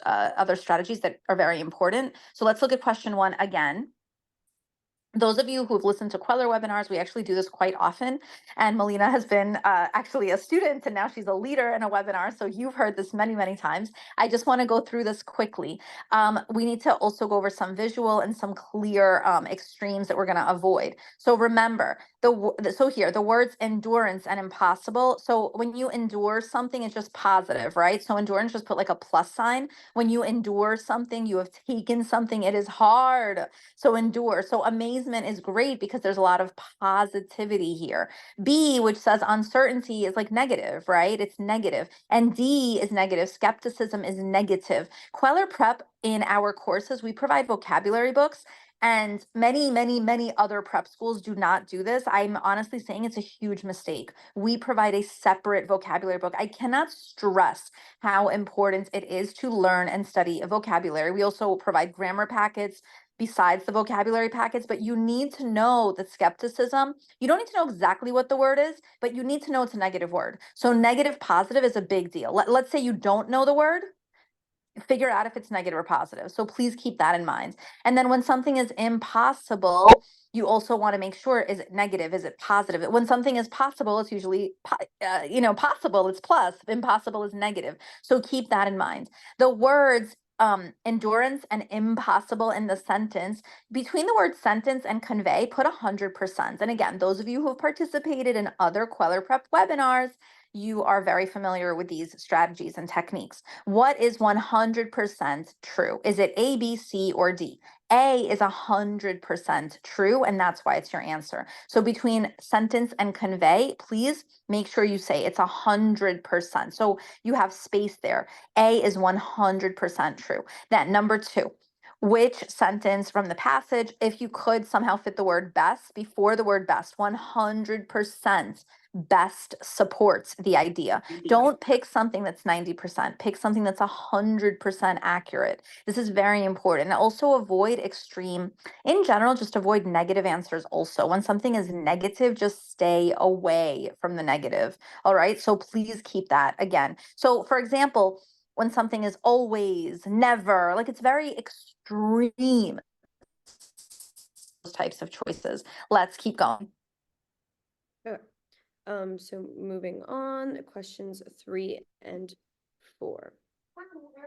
other strategies that are very important. So let's look at question 1 again. Those of you who've listened to Kweller webinars, we actually do this quite often. And Malena has been actually a student and now she's a leader in a webinar. So you've heard this many, many times. I just want to go through this quickly. We need to also go over some visual and some clear extremes that we're going to avoid. So remember, the words endurance and impossible. So when you endure something, it's just positive, right? So endurance, just put like a plus sign. When you endure something, you have taken something, it is hard. So endure. So amazement is great because there's a lot of positivity here. B, which says uncertainty, is like negative, right? It's negative. And D is negative. Skepticism is negative. Kweller Prep, in our courses, we provide vocabulary books. And many, many, many other prep schools do not do this. I'm honestly saying it's a huge mistake. We provide a separate vocabulary book. I cannot stress how important it is to learn and study a vocabulary. We also provide grammar packets besides the vocabulary packets, but you need to know that skepticism, you don't need to know exactly what the word is, but you need to know it's a negative word. So negative, positive is a big deal. Let's say you don't know the word, figure out if it's negative or positive. So please keep that in mind. And then when something is impossible, you also want to make sure, is it negative? Is it positive? When something is possible, it's usually, possible, it's plus, impossible is negative. So keep that in mind. The words endurance and impossible in the sentence, between the word sentence and convey, put 100%. And again, those of you who have participated in other Kweller Prep webinars, you are very familiar with these strategies and techniques. What is 100% true? Is it A, B, C, or D? A is 100% true, and that's why it's your answer. So between sentence and convey, please make sure you say it's 100%. So you have space there. A is 100% true. Then number 2, which sentence from the passage, if you could somehow fit the word best before the word best, 100% best supports the idea. Don't pick something that's 90%. Pick something that's 100% accurate. This is very important. And also avoid extreme, in general, just avoid negative answers also. When something is negative, just stay away from the negative. All right. So please keep that again. So for example, when something is always, never, like it's very extreme, those types of choices. Let's keep going. Okay. So moving on, questions 3 and 4.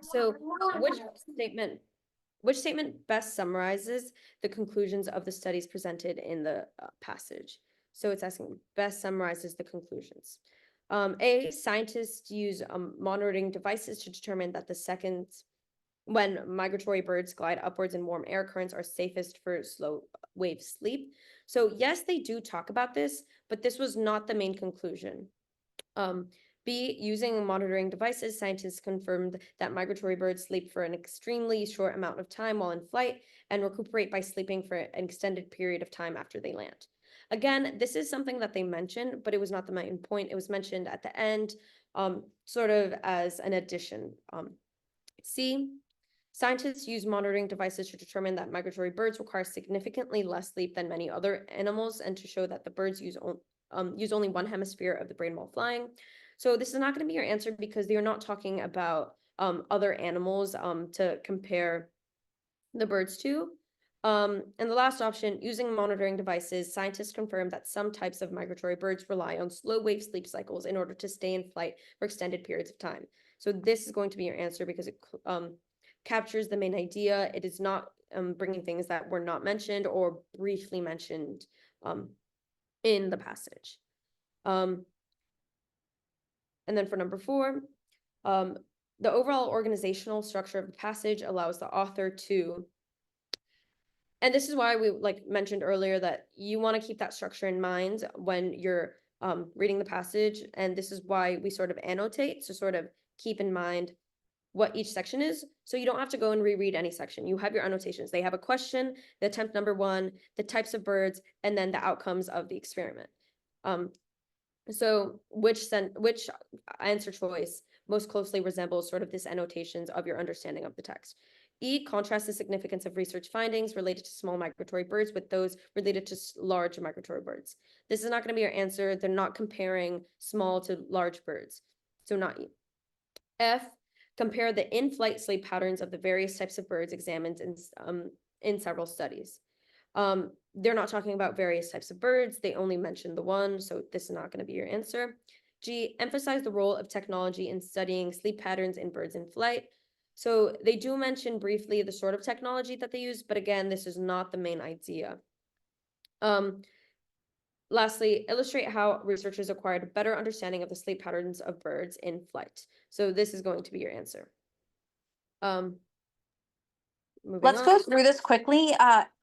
So which statement best summarizes the conclusions of the studies presented in the passage? So it's asking best summarizes the conclusions. A, scientists use monitoring devices to determine that the seconds when migratory birds glide upwards in warm air currents are safest for slow wave sleep. So yes, they do talk about this, but this was not the main conclusion. B, using monitoring devices, scientists confirmed that migratory birds sleep for an extremely short amount of time while in flight and recuperate by sleeping for an extended period of time after they land. Again, this is something that they mentioned, but it was not the main point. It was mentioned at the end, sort of as an addition. C, scientists use monitoring devices to determine that migratory birds require significantly less sleep than many other animals and to show that the birds use only one hemisphere of the brain while flying. So this is not going to be your answer because they're not talking about other animals to compare the birds to. And the last option, using monitoring devices, scientists confirmed that some types of migratory birds rely on slow wave sleep cycles in order to stay in flight for extended periods of time. So this is going to be your answer because it captures the main idea. It is not bringing things that were not mentioned or briefly mentioned in the passage. And then for number 4, the overall organizational structure of the passage allows the author to, and this is why we mentioned earlier that you want to keep that structure in mind when you're reading the passage. And this is why we sort of annotate, to sort of keep in mind what each section is. So you don't have to go and reread any section. You have your annotations. They have a question, the attempt number 1, the types of birds, and then the outcomes of the experiment. So which answer choice most closely resembles sort of this annotations of your understanding of the text? E, contrasts the significance of research findings related to small migratory birds with those related to large migratory birds. This is not going to be your answer. They're not comparing small to large birds. So not E. F, compare the in-flight sleep patterns of the various types of birds examined in several studies. They're not talking about various types of birds. They only mentioned the one, so this is not going to be your answer. G, emphasize the role of technology in studying sleep patterns in birds in flight. So they do mention briefly the sort of technology that they use, but again, this is not the main idea. Lastly, illustrate how researchers acquired a better understanding of the sleep patterns of birds in flight. So this is going to be your answer. Let's go through this quickly.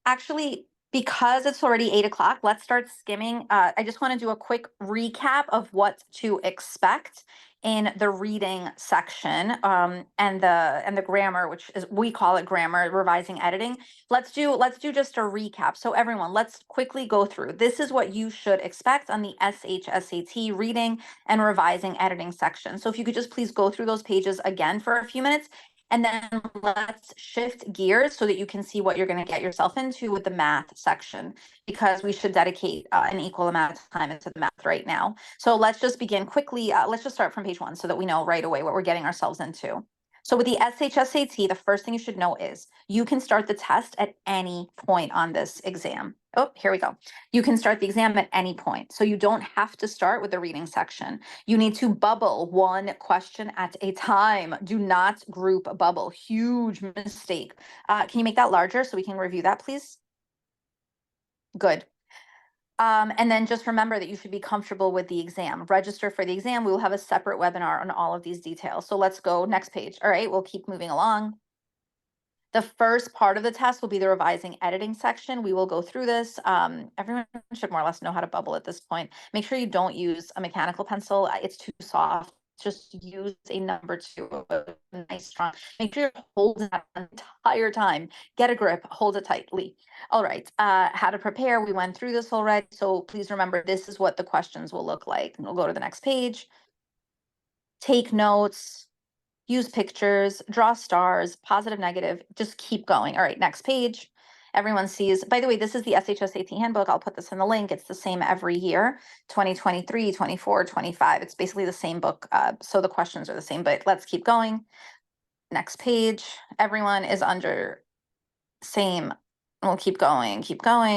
Actually, because it's already 8 o'clock, let's start skimming. I just want to do a quick recap of what to expect in the reading section and the grammar, which is, we call it grammar, revising, editing. Let's do just a recap. So everyone, let's quickly go through. This is what you should expect on the SHSAT reading and revising, editing section. So if you could just please go through those pages again for a few minutes. And then let's shift gears so that you can see what you're going to get yourself into with the math section, because we should dedicate an equal amount of time into the math right now. So let's just begin quickly. Let's just start from page 1 so that we know right away what we're getting ourselves into. So with the SHSAT, the first thing you should know is you can start the test at any point on this exam. Oh, here we go. You can start the exam at any point. So you don't have to start with the reading section. You need to bubble one question at a time. Do not group bubble. Huge mistake. Can you make that larger so we can review that, please? Good. And then just remember that you should be comfortable with the exam. Register for the exam. We will have a separate webinar on all of these details. So let's go next page. All right, we'll keep moving along. The first part of the test will be the revising editing section. We will go through this. Everyone should more or less know how to bubble at this point. Make sure you don't use a mechanical pencil. It's too soft. Just use a number 2, a nice strong. Make sure you're holding that the entire time. Get a grip, hold it tightly. All right, how to prepare. We went through this already. So please remember, this is what the questions will look like. And we'll go to the next page. Take notes. Use pictures, draw stars, positive, negative, just keep going. All right, next page. Everyone sees, by the way, this is the SHSAT handbook. I'll put this in the link. It's the same every year, 2023, 24, 25. It's basically the same book. So the questions are the same, but let's keep going. Next page. Everyone is under same. We'll keep going,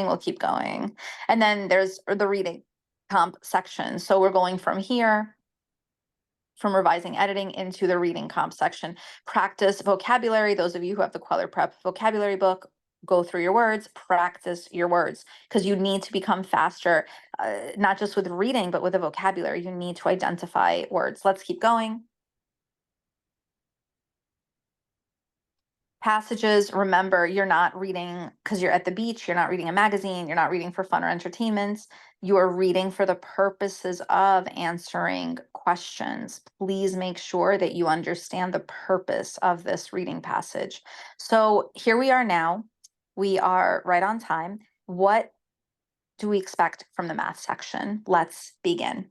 we'll keep going. And then there's the reading comp section. So we're going from here, from revising editing into the reading comp section. Practice vocabulary. Those of you who have the Kweller Prep vocabulary book, go through your words, practice your words, because you need to become faster, not just with reading, but with the vocabulary. You need to identify words. Let's keep going. Passages, remember, you're not reading because you're at the beach, you're not reading a magazine, you're not reading for fun or entertainment. You are reading for the purposes of answering questions. Please make sure that you understand the purpose of this reading passage. So here we are now. We are right on time. What do we expect from the math section? Let's begin.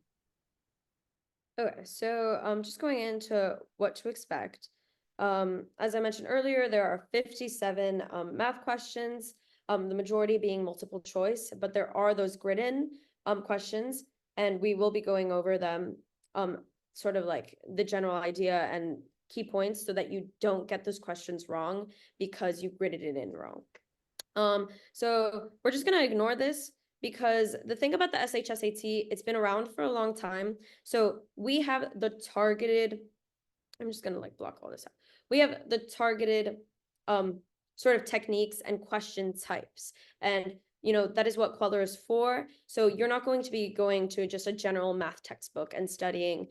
Okay, so just going into what to expect. As I mentioned earlier, there are 57 math questions, the majority being multiple choice, but there are those grid-in questions, and we will be going over them, sort of like the general idea and key points so that you don't get those questions wrong because you gridded it in wrong. So we're just gonna ignore this because the thing about the SHSAT, it's been around for a long time. So we have the targeted, I'm just gonna like block all this out. We have the targeted sort of techniques and question types. And that is what Kweller is for. So you're not going to be going to just a general math textbook and studying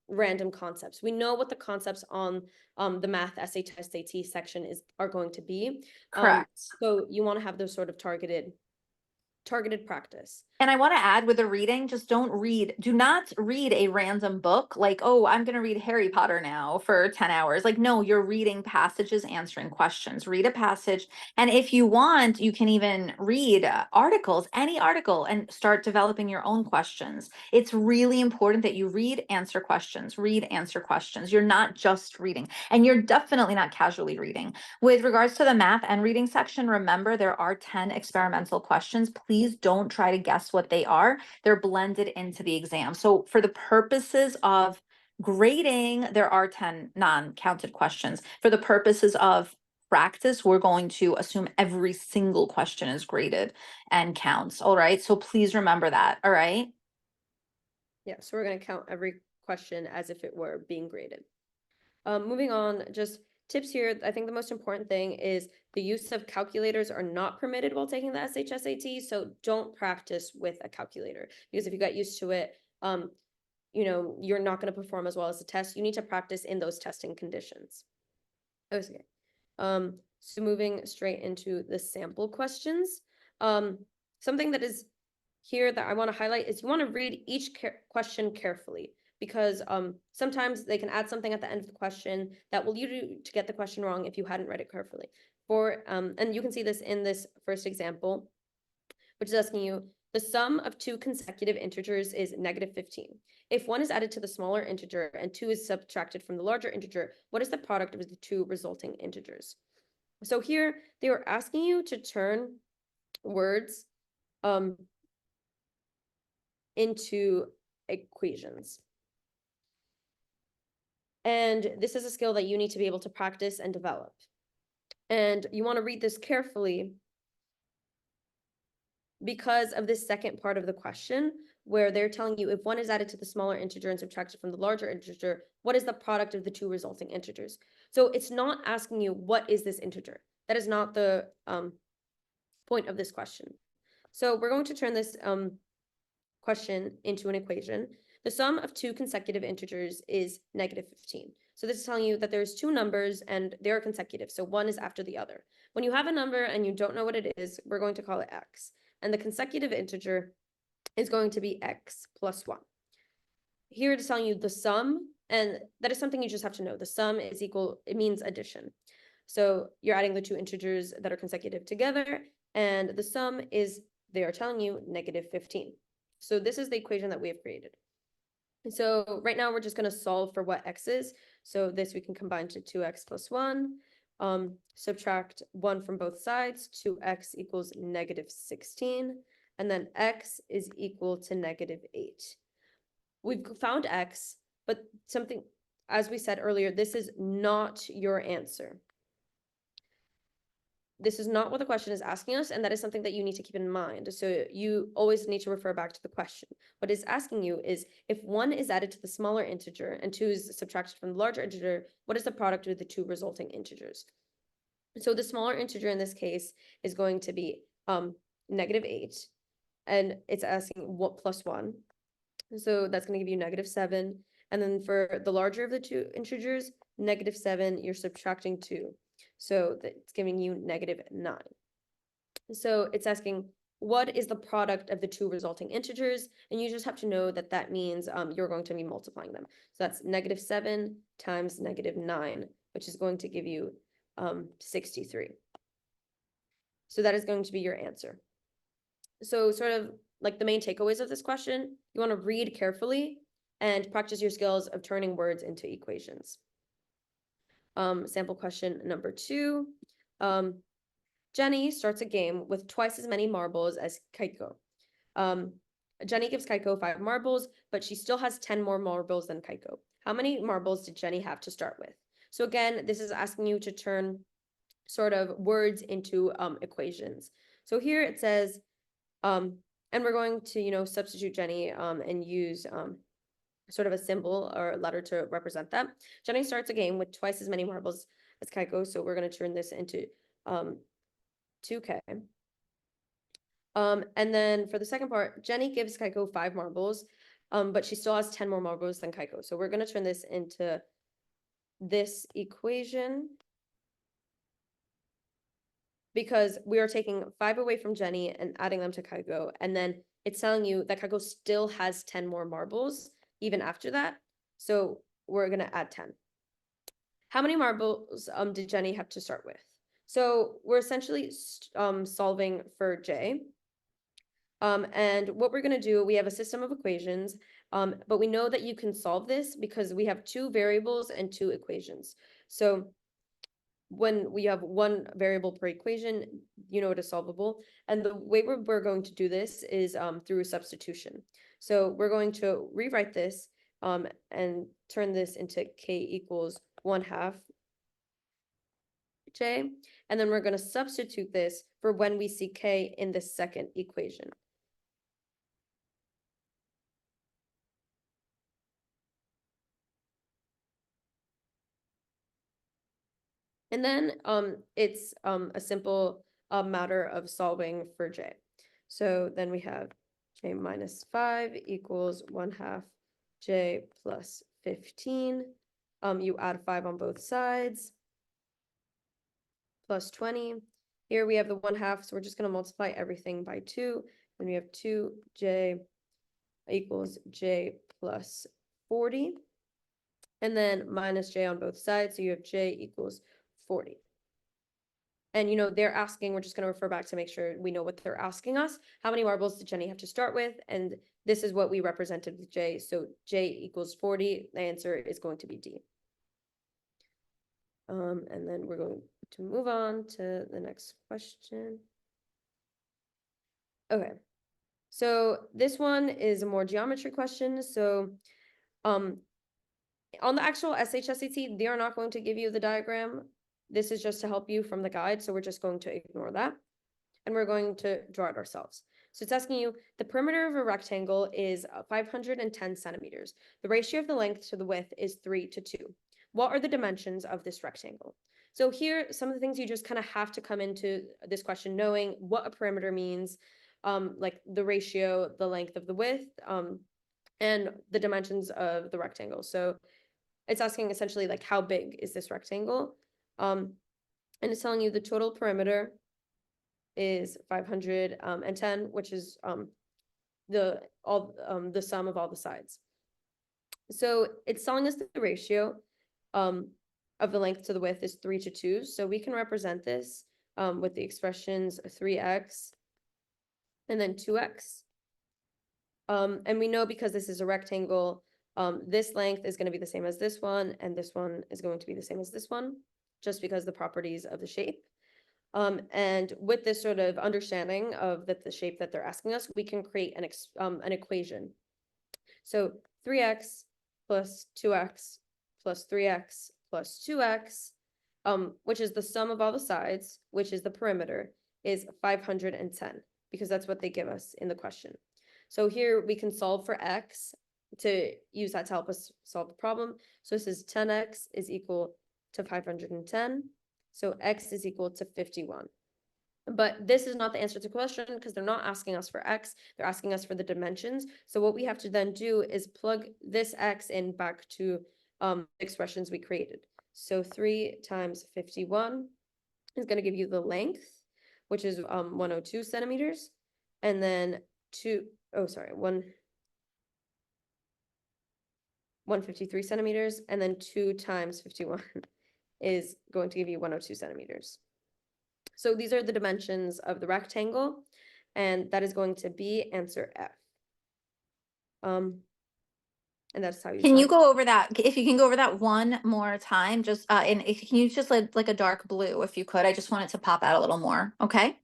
random concepts. We know what the concepts on the math SHSAT section are going to be. Correct. So you want to have those sort of targeted practice. And I want to add with the reading, just do not read a random book like, oh, I'm going to read Harry Potter now for 10 hours. Like, no, you're reading passages, answering questions. Read a passage. And if you want, you can even read articles, any article, and start developing your own questions. It's really important that you read, answer questions, You're not just reading, and you're definitely not casually reading. With regards to the math and reading section, remember there are 10 experimental questions. Please don't try to guess what they are. They're blended into the exam. So for the purposes of grading, there are 10 non-counted questions. For the purposes of practice, we're going to assume every single question is graded and counts. All right. So please remember that. All right. Yeah. So we're going to count every question as if it were being graded. Moving on, just tips here. I think the most important thing is the use of calculators are not permitted while taking the SHSAT. So don't practice with a calculator, because if you got used to it, you're not going to perform as well as the test. You need to practice in those testing conditions. Okay. So moving straight into the sample questions. Something that is here that I want to highlight is you want to read each question carefully, because sometimes they can add something at the end of the question that will lead you to get the question wrong if you hadn't read it carefully. And you can see this in this first example, which is asking you, the sum of two consecutive integers is -15. If one is added to the smaller integer and 2 is subtracted from the larger integer, what is the product of the two resulting integers? So here they were asking you to turn words into equations. And this is a skill that you need to be able to practice and develop. And you want to read this carefully because of this second part of the question, where they're telling you if one is added to the smaller integer and subtracted from the larger integer, what is the product of the two resulting integers? So it's not asking you, what is this integer? That is not the point of this question. So we're going to turn this question into an equation. The sum of two consecutive integers is -15. So this is telling you that there's two numbers and they're consecutive. So one is after the other. When you have a number and you don't know what it is, we're going to call it x. And the consecutive integer is going to be x plus 1. Here it is telling you the sum, and that is something you just have to know. The sum is equal, it means addition. So you're adding the two integers that are consecutive together, and the sum is, they are telling you, -15. So this is the equation that we have created. So right now we're just going to solve for what x is. So this we can combine to 2x plus 1, subtract 1 from both sides, 2x equals -16, and then x is equal to -8. We've found x, but something, as we said earlier, this is not your answer. This is not what the question is asking us, and that is something that you need to keep in mind. So you always need to refer back to the question. What it's asking you is, if 1 is added to the smaller integer and 2 is subtracted from the larger integer, what is the product of the two resulting integers? So the smaller integer in this case is going to be -8, and it's asking what plus 1. So that's going to give you -7. And then for the larger of the two integers, -7, you're subtracting 2. So that's giving you -9. So it's asking, what is the product of the two resulting integers? And you just have to know that that means you're going to be multiplying them. So that's -7 times -9, which is going to give you 63. So that is going to be your answer. So sort of like the main takeaways of this question, you want to read carefully and practice your skills of turning words into equations. Sample question number 2. Jenny starts a game with twice as many marbles as Keiko. Jenny gives Keiko 5 marbles, but she still has 10 more marbles than Keiko. How many marbles did Jenny have to start with? So again, this is asking you to turn sort of words into equations. So here it says, and we're going to, substitute Jenny and use sort of a symbol or a letter to represent that. Jenny starts a game with twice as many marbles as Keiko, so we're going to turn this into 2K. And then for the second part, Jenny gives Keiko 5 marbles, but she still has 10 more marbles than Keiko. So we're going to turn this into this equation, because we are taking 5 away from Jenny and adding them to Keiko, and then it's telling you that Keiko still has 10 more marbles even after that. So we're going to add 10. How many marbles did Jenny have to start with? So we're essentially solving for J. And what we're going to do, we have a system of equations, but we know that you can solve this because we have 2 variables and 2 equations. So when we have 1 variable per equation, it is solvable. And the way we're going to do this is through substitution. So we're going to rewrite this and turn this into k equals 1/2 j. And then we're going to substitute this for when we see k in the second equation. And then it's a simple matter of solving for j. So then we have j minus 5 equals 1/2 j plus 15. You add 5 on both sides, plus 20. Here we have the 1/2, so we're just going to multiply everything by 2. Then we have 2j equals j plus 40. And then minus j on both sides, so you have j equals 40. And, they're asking, we're just going to refer back to make sure we know what they're asking us. How many marbles did Jenny have to start with? And this is what we represented with j. So j equals 40. The answer is going to be D. And then we're going to move on to the next question. Okay. So this one is a more geometry question. So on the actual SHSAT, they are not going to give you the diagram. This is just to help you from the guide, so we're just going to ignore that. And we're going to draw it ourselves. So it's asking you, the perimeter of a rectangle is 510 centimeters. The ratio of the length to the width is 3:2. What are the dimensions of this rectangle? So here, some of the things you just kind of have to come into this question knowing what a perimeter means, like the ratio, the length of the width, and the dimensions of the rectangle. So it's asking essentially like how big is this rectangle? And it's telling you the total perimeter is 510, which is the sum of all the sides. So it's telling us that the ratio of the length to the width is 3:2. So we can represent this with the expressions 3x and then 2x. And we know because this is a rectangle, this length is going to be the same as this one, and this one is going to be the same as this one, just because the properties of the shape. And with this sort of understanding of the shape that they're asking us, we can create an equation. So 3x plus 2x plus 3x plus 2x, which is the sum of all the sides, which is the perimeter, is 510, because that's what they give us in the question. So here we can solve for x to use that to help us solve the problem. So this is 10x is equal to 510. So x is equal to 51. But this is not the answer to the question because they're not asking us for x, they're asking us for the dimensions. So what we have to then do is plug this x in back to expressions we created. So 3 times 51 is going to give you the length, which is 102 centimeters, and then 153 centimeters, and then 2 times 51 is going to give you 102 centimeters. So these are the dimensions of the rectangle, and that is going to be answer F. And that's how you Can you solve. go over that? If you can go over that one more time, just and if can you just like a dark blue, if you could, I just want it to pop out a little more. Okay.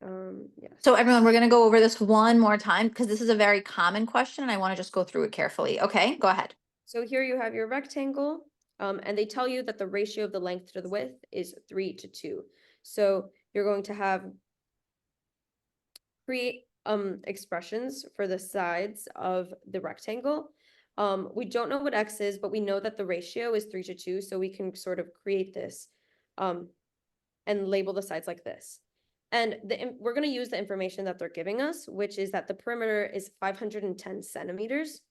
Yes. So everyone, we're gonna go over this one more time because this is a very common question, and I want to just go through it carefully. Okay, go ahead. So here you have your rectangle, and they tell you that the ratio of the length to the width is 3:2. So you're going to have create expressions for the sides of the rectangle. We don't know what x is, but we know that the ratio is 3:2, so we can sort of create this and label the sides like this. And we're going to use the information that they're giving us, which is that the perimeter is 510 centimeters.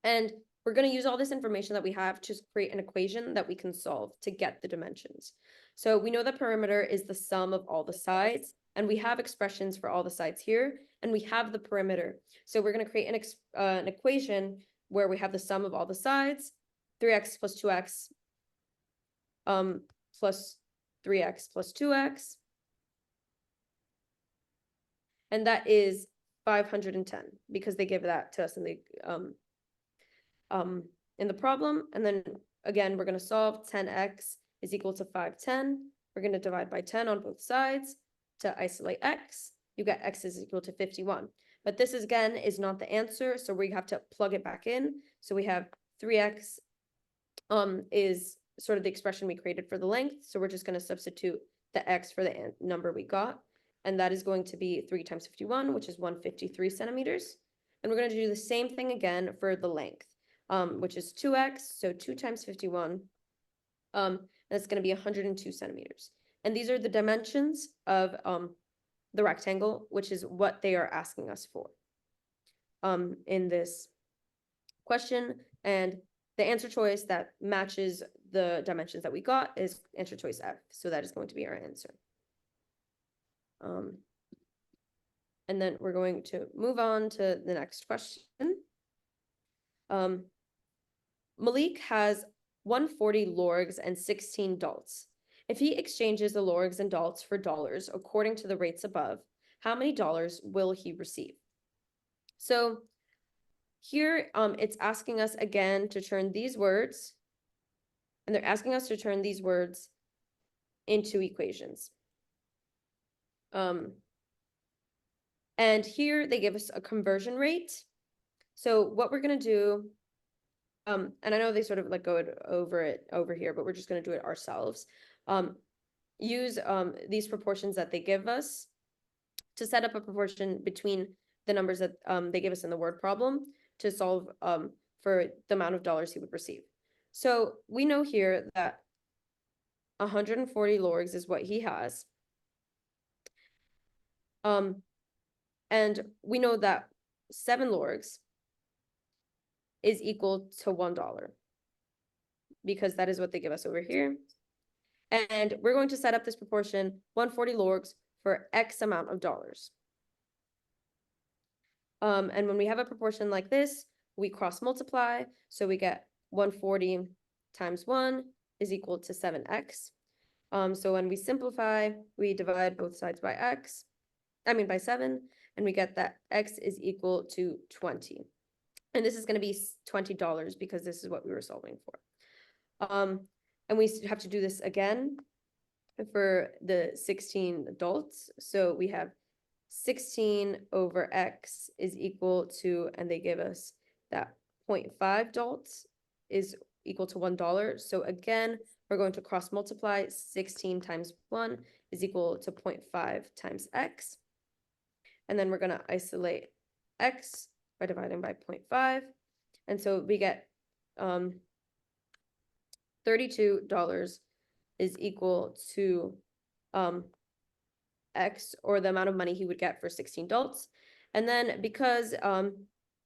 And we're going to use all this information that we have to create an equation that we can solve to get the dimensions. So we know that perimeter is the sum of all the sides, and we have expressions for all the sides here, and we have the perimeter. So we're going to create an equation where we have the sum of all the sides, 3x plus 2x plus 3x plus 2x. And that is 510 because they give that to us in the problem. And then again, we're going to solve 10x is equal to 510. We're going to divide by 10 on both sides to isolate x. You get x is equal to 51. But this is, again, is not the answer, so we have to plug it back in. So we have 3x is sort of the expression we created for the length. So we're just going to substitute the x for the number we got. And that is going to be 3 times 51, which is 153 centimeters. And we're going to do the same thing again for the length, which is 2x. So 2 times 51, that's going to be 102 centimeters. And these are the dimensions of the rectangle, which is what they are asking us for in this question. And the answer choice that matches the dimensions that we got is answer choice F. So that is going to be our answer. And then we're going to move on to the next question. Malik has 140 lorgs and 16 dolts. If he exchanges the lorgs and dolts for dollars according to the rates above, how many dollars will he receive? So here it's asking us again to turn these words, and they're asking us to turn these words into equations. And here they give us a conversion rate. So what we're going to do, and I know they sort of like go over here, but we're just going to do it ourselves. Use these proportions that they give us to set up a proportion between the numbers that they give us in the word problem to solve for the amount of dollars he would receive. So we know here that 140 lorgs is what he has. And we know that 7 lorgs is equal to $1 because that is what they give us over here. And we're going to set up this proportion 140 lorgs for X amount of dollars. And when we have a proportion like this, we cross multiply. So we get 140 times 1 is equal to 7x. So when we simplify, we divide both sides by by 7, and we get that x is equal to 20. And this is going to be $20 because this is what we were solving for. And we have to do this again for the 16 adults. So we have 16 over x is equal to, and they give us that 0.5 adults is equal to $1. So again, we're going to cross multiply. 16 times 1 is equal to 0.5 times x. And then we're going to isolate x by dividing by 0.5. And so we get $32 is equal to X, or the amount of money he would get for 16 adults. And then because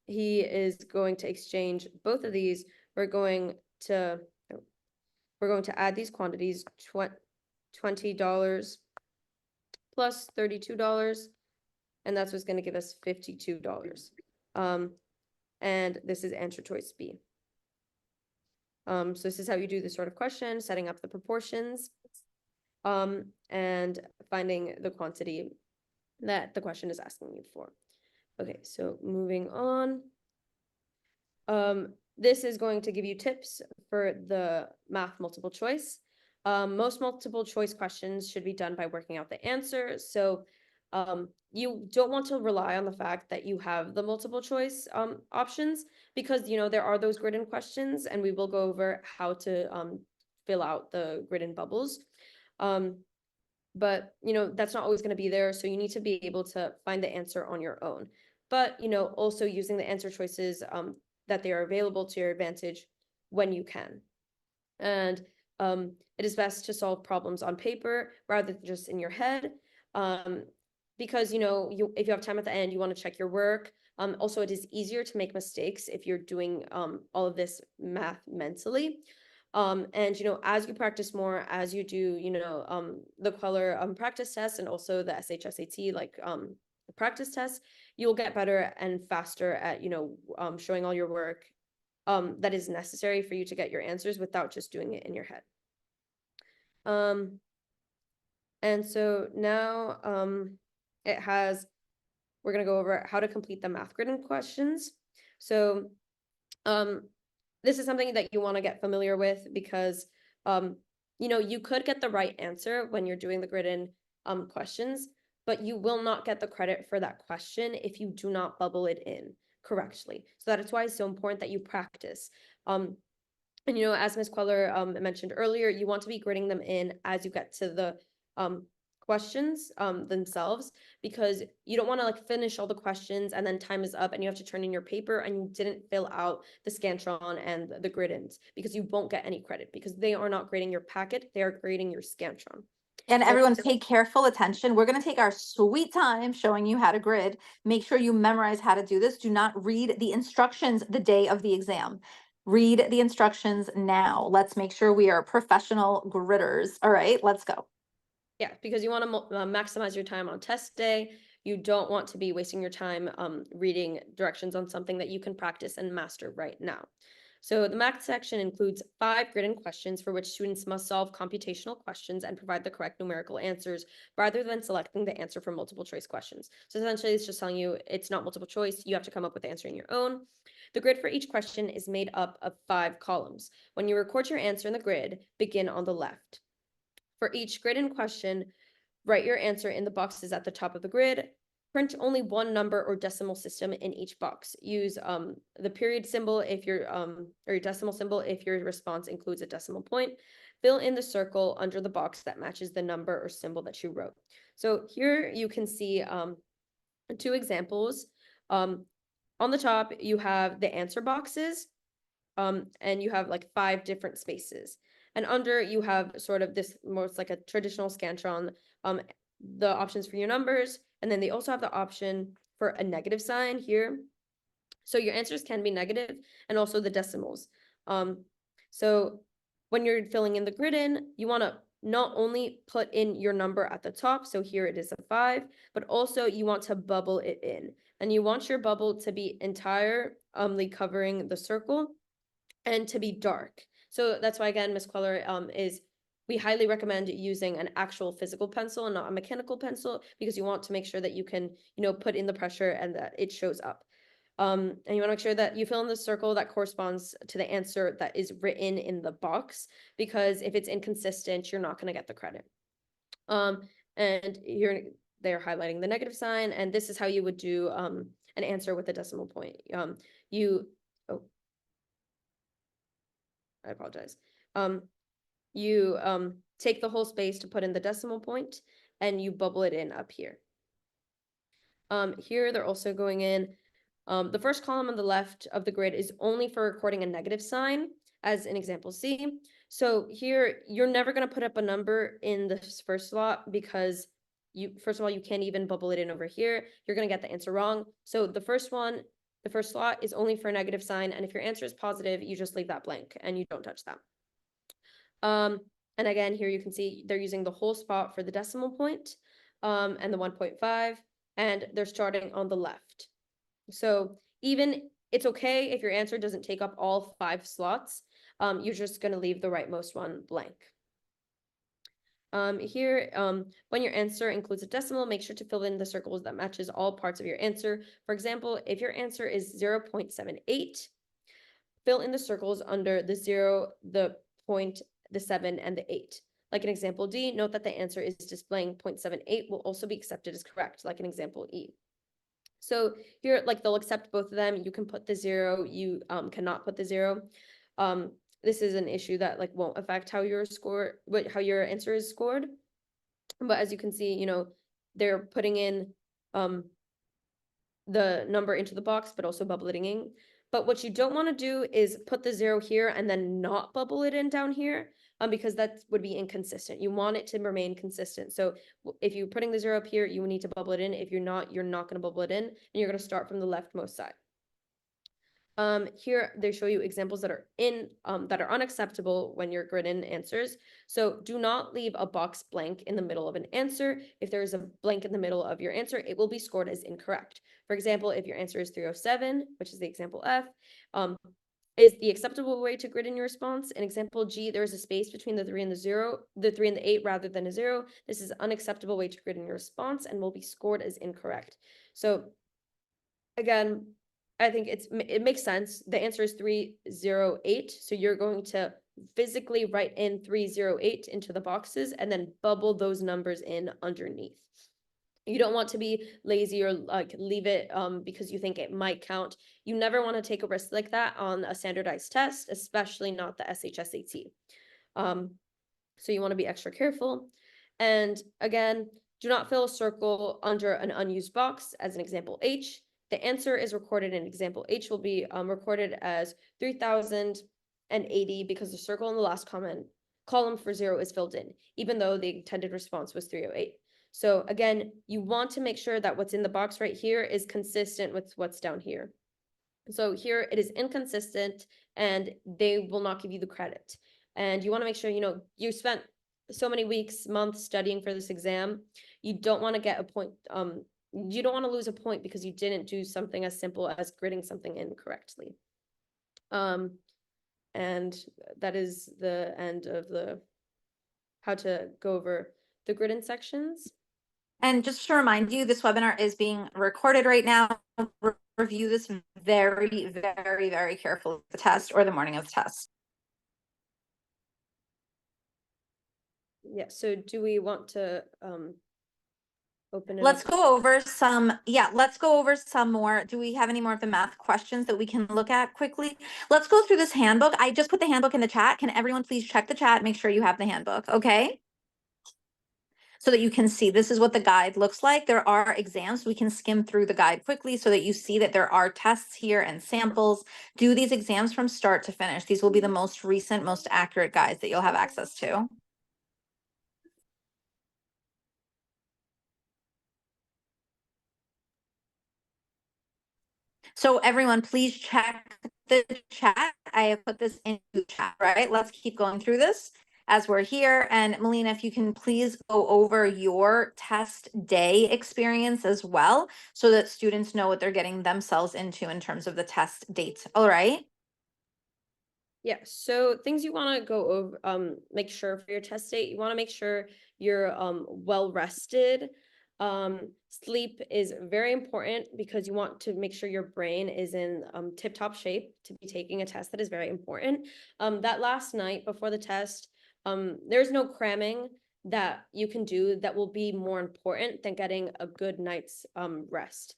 he is going to exchange both of these, we're going to add these quantities, $20 plus $32, and that's what's going to give us $52. And this is answer choice B. So this is how you do this sort of question, setting up the proportions, and finding the quantity that the question is asking you for. Okay, so moving on. This is going to give you tips for the math multiple choice. Most multiple choice questions should be done by working out the answer. So you don't want to rely on the fact that you have the multiple choice options, because there are those grid-in questions, and we will go over how to fill out the grid-in bubbles. But that's not always going to be there, so you need to be able to find the answer on your own. But also using the answer choices that they are available to your advantage when you can. And it is best to solve problems on paper rather than just in your head, because if you have time at the end, you want to check your work. Also, it is easier to make mistakes if you're doing all of this math mentally. And as you practice more, as you do the Kweller practice test, and also the SHSAT practice test, you'll get better and faster at showing all your work that is necessary for you to get your answers without just doing it in your head. And so now we're going to go over how to complete the math grid-in questions. So this is something that you want to get familiar with, because you could get the right answer when you're doing the grid-in questions, but you will not get the credit for that question if you do not bubble it in correctly. So that is why it's so important that you practice. And as Ms. Kweller mentioned earlier, you want to be gridding them in as you get to the questions themselves, because you don't want to finish all the questions and then time is up and you have to turn in your paper and you didn't fill out the Scantron and the grid-ins, because you won't get any credit, because they are not grading your packet, they are grading your Scantron. And everyone, pay careful attention. We're going to take our sweet time showing you how to grid. Make sure you memorize how to do this. Do not read the instructions the day of the exam. Read the instructions now. Let's make sure we are professional gridders. All right, let's go. Yeah, because you want to maximize your time on test day. You don't want to be wasting your time reading directions on something that you can practice and master right now. So the math section includes 5 grid-in questions for which students must solve computational questions and provide the correct numerical answers rather than selecting the answer from multiple choice questions. So essentially it's just telling you it's not multiple choice. You have to come up with the answer on your own. The grid for each question is made up of 5 columns. When you record your answer in the grid, begin on the left. For each grid-in question, write your answer in the boxes at the top of the grid. Print only one number or decimal system in each box. Use the period symbol if your or your decimal symbol if your response includes a decimal point. Fill in the circle under the box that matches the number or symbol that you wrote. So here you can see 2 examples. On the top, you have the answer boxes, and you have 5 different spaces. And under you have sort of this most like a traditional Scantron, the options for your numbers And then they also have the option for a negative sign here. So your answers can be negative, and also the decimals. So when you're filling in the grid in, you want to not only put in your number at the top, so here it is a 5, but also you want to bubble it in. And you want your bubble to be entirely covering the circle and to be dark. So that's why, again, Ms. Kweller, we highly recommend using an actual physical pencil and not a mechanical pencil, because you want to make sure that you can, put in the pressure and that it shows up. And you want to make sure that you fill in the circle that corresponds to the answer that is written in the box, because if it's inconsistent, you're not going to get the credit. And here they're highlighting the negative sign, and this is how you would do an answer with a decimal point. I apologize. You take the whole space to put in the decimal point, and you bubble it in up here. Here they're also going in. The first column on the left of the grid is only for recording a negative sign, as in example C. So here, you're never going to put up a number in this first slot, because first of all, you can't even bubble it in over here. You're going to get the answer wrong. So the first slot is only for a negative sign, and if your answer is positive, you just leave that blank and you don't touch that. And again, here you can see they're using the whole spot for the decimal point, and the 1.5, and they're starting on the left. So even it's okay if your answer doesn't take up all 5 slots. You're just going to leave the rightmost one blank. Here, when your answer includes a decimal, make sure to fill in the circles that matches all parts of your answer. For example, if your answer is 0.78, fill in the circles under the 0, the point, the 7, and the 8. Like in example D, note that the answer is displaying 0.78 will also be accepted as correct, like in example E. So here, like, they'll accept both of them. You can put the 0, you cannot put the 0. This is an issue that won't affect how your answer is scored. But as you can see, they're putting in the number into the box, but also bubbling in. But what you don't want to do is put the 0 here and then not bubble it in down here, because that would be inconsistent. You want it to remain consistent. So if you're putting the 0 up here, you need to bubble it in. If you're not going to bubble it in, and you're going to start from the leftmost side. Here they show you examples that are unacceptable when you're grid-in answers. So do not leave a box blank in the middle of an answer. If there is a blank in the middle of your answer, it will be scored as incorrect. For example, if your answer is 307, which is the example F, is the acceptable way to grid in your response. In example G, there is a space between the 3 and the 0, the 3 and the 8 rather than a 0. This is an unacceptable way to grid in your response and will be scored as incorrect. So again, I think it makes sense. The answer is 308. So you're going to physically write in 308 into the boxes and then bubble those numbers in underneath. You don't want to be lazy or leave it because you think it might count. You never want to take a risk like that on a standardized test, especially not the SHSAT. So you want to be extra careful. And again, do not fill a circle under an unused box, as an example H. The answer is recorded in example H will be recorded as 3080 because the circle in the last column for 0 is filled in, even though the intended response was 308. So again, you want to make sure that what's in the box right here is consistent with what's down here. So here it is inconsistent and they will not give you the credit. And you want to make sure, you spent so many weeks, months studying for this exam. You don't want to get a point, you don't want to lose a point because you didn't do something as simple as gridding something incorrectly. And that is the end of how to go over the grid-in sections. And just to remind you, this webinar is being recorded right now. Review this very, very, very carefully the test or the morning of the test. Yeah, so do we want to open it Let's up? go over let's go over some more. Do we have any more of the math questions that we can look at quickly? Let's go through this handbook. I just put the handbook in the chat. Can everyone please check the chat, make sure you have the handbook, okay? So that you can see this is what the guide looks like. There are exams. We can skim through the guide quickly so that you see that there are tests here and samples. Do these exams from start to finish. These will be the most recent, most accurate guides that you'll have access to. So everyone, please check the chat. I have put this into the chat, right? Let's keep going through this as we're here. And Malena, if you can please go over your test day experience as well, so that students know what they're getting themselves into in terms of the test dates. All right. Yeah, so things you want to go over, make sure for your test date, you want to make sure you're well rested. Sleep is very important because you want to make sure your brain is in tip-top shape to be taking a test. That is very important. That last night before the test, there's no cramming that you can do that will be more important than getting a good night's rest.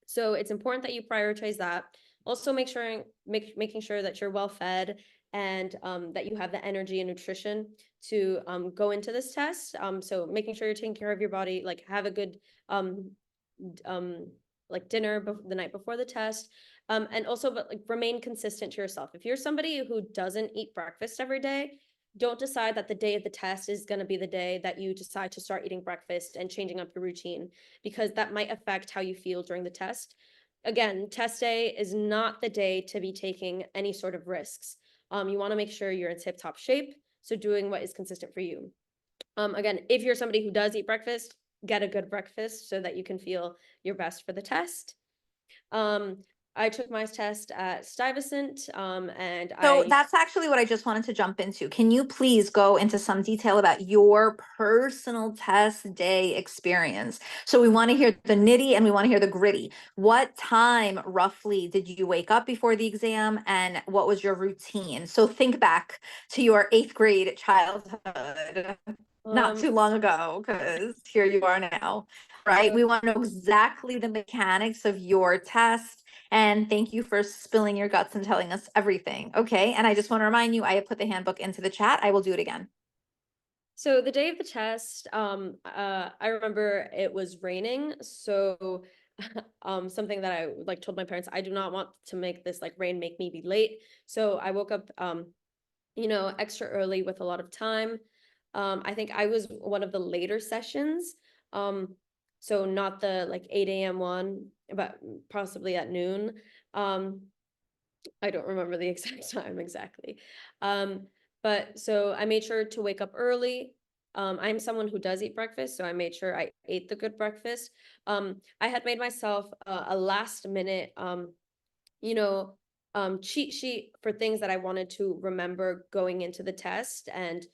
So it's important that you prioritize that. Also, making sure that you're well fed and that you have the energy and nutrition to go into this test. So making sure you're taking care of your body, like have a good like dinner the night before the test. And also, but like remain consistent to yourself. If you're somebody who doesn't eat breakfast every day, don't decide that the day of the test is going to be the day that you decide to start eating breakfast and changing up your routine, because that might affect how you feel during the test. Again, test day is not the day to be taking any sort of risks. You want to make sure you're in tip-top shape, so doing what is consistent for you. Again, if you're somebody who does eat breakfast, get a good breakfast so that you can feel your best for the test. I took my test at Stuyvesant, and So that's actually what I just wanted to jump into. Can you please go into some detail about your personal test day experience? So we want to hear the nitty and we want to hear the gritty. What time roughly did you wake up before the exam, and what was your routine? So think back to your 8th grade childhood, not too long ago, because here you are now, right? We want to know exactly the mechanics of your test. And thank you for spilling your guts and telling us everything. Okay. And I just want to remind you, I have put the handbook into the chat. I will do it again. So the day of the test, I remember it was raining. So something that I like told my parents, I do not want to make this like rain make me be late. So I woke up, extra early with a lot of time. I think I was one of the later sessions. So not the like 8 a.m. one, but possibly at noon. I don't remember the exact time exactly. But so I made sure to wake up early. I'm someone who does eat breakfast, so I made sure I ate the good breakfast. I had made myself a last minute, cheat sheet for things that I wanted to remember going into the test, and,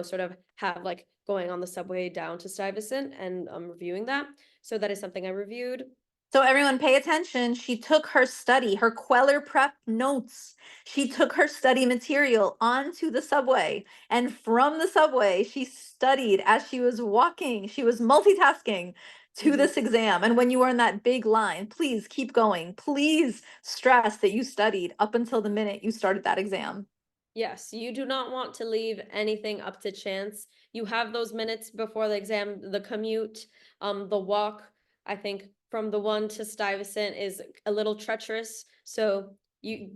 sort of have like going on the subway down to Stuyvesant and reviewing that. So that is something I reviewed. So everyone pay attention. She took her study, her Kweller Prep notes. She took her study material onto the subway. And from the subway, she studied as she was walking. She was multitasking to Mhm. this exam. And when you were in that big line, please keep going. Please stress that you studied up until the minute you started that exam. Yes, you do not want to leave anything up to chance. You have those minutes before the exam, the commute, the walk. I think from the one to Stuyvesant is a little treacherous, so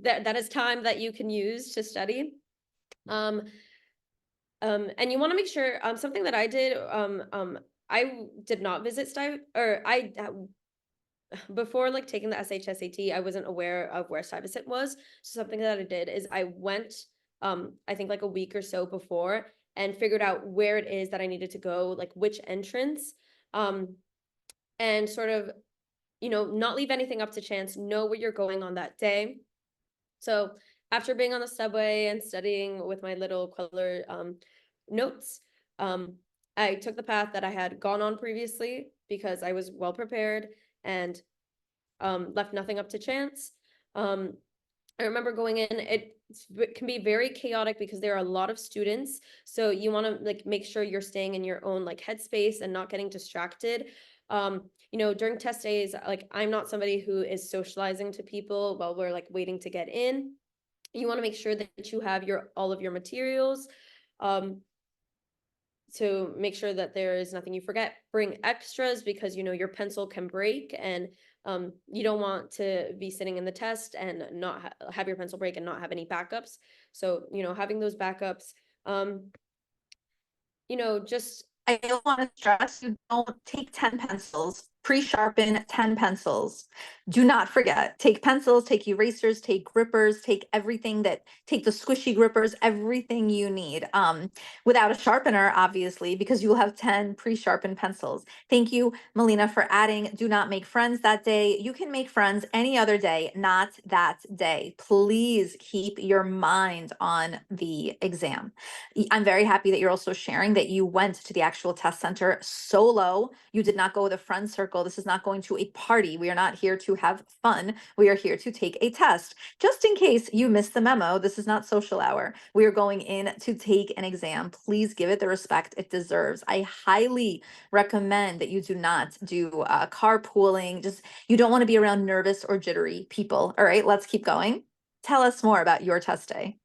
that is time that you can use to study. And you want to make sure something that I did. I did not visit before like taking the SHSAT, I wasn't aware of where Stuyvesant was. So something that I did is I went, I think like a week or so before, and figured out where it is that I needed to go, like which entrance, and sort of, not leave anything up to chance, know where you're going on that day. So after being on the subway and studying with my little Kweller notes, I took the path that I had gone on previously because I was well prepared and left nothing up to chance. I remember going in, it can be very chaotic because there are a lot of students. So you want to like make sure you're staying in your own like headspace and not getting distracted. During test days, like I'm not somebody who is socializing to people while we're like waiting to get in. You want to make sure that you have all of your materials. To make sure that there is nothing you forget. Bring extras because your pencil can break, and you don't want to be sitting in the test and not have your pencil break and not have any backups. So having those backups, just I want to stress, you don't take 10 pencils. pre-sharpen 10 pencils. Do not forget, take pencils, take erasers, take grippers, take take the squishy grippers, everything you need. Without a sharpener, obviously, because you will have 10 pre-sharpened pencils. Thank you, Malena, for adding, do not make friends that day. You can make friends any other day, not that day. Please keep your mind on the exam. I'm very happy that you're also sharing that you went to the actual test center solo. You did not go with a friend circle. This is not going to a party. We are not here to have fun. We are here to take a test. Just in case you missed the memo, this is not social hour. We are going in to take an exam. Please give it the respect it deserves. I highly recommend that you do not do carpooling. You don't want to be around nervous or jittery people. All right, let's keep going. Tell us more about your test day.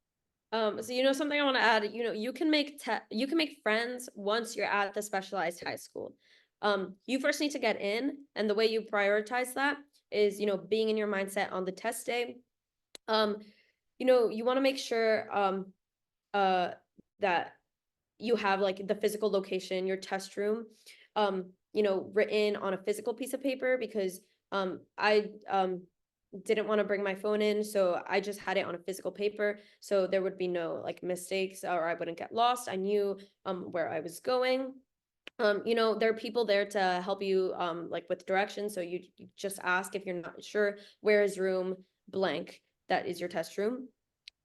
So something I want to add, you can make friends once you're at the specialized high school. You first need to get in, and the way you prioritize that is, being in your mindset on the test day. You want to make sure that you have like the physical location, your test room, written on a physical piece of paper, because I didn't want to bring my phone in, so I just had it on a physical paper, so there would be no like mistakes, or I wouldn't get lost. I knew where I was going. There are people there to help you like with directions, so you just ask if you're not sure, where is room blank, that is your test room.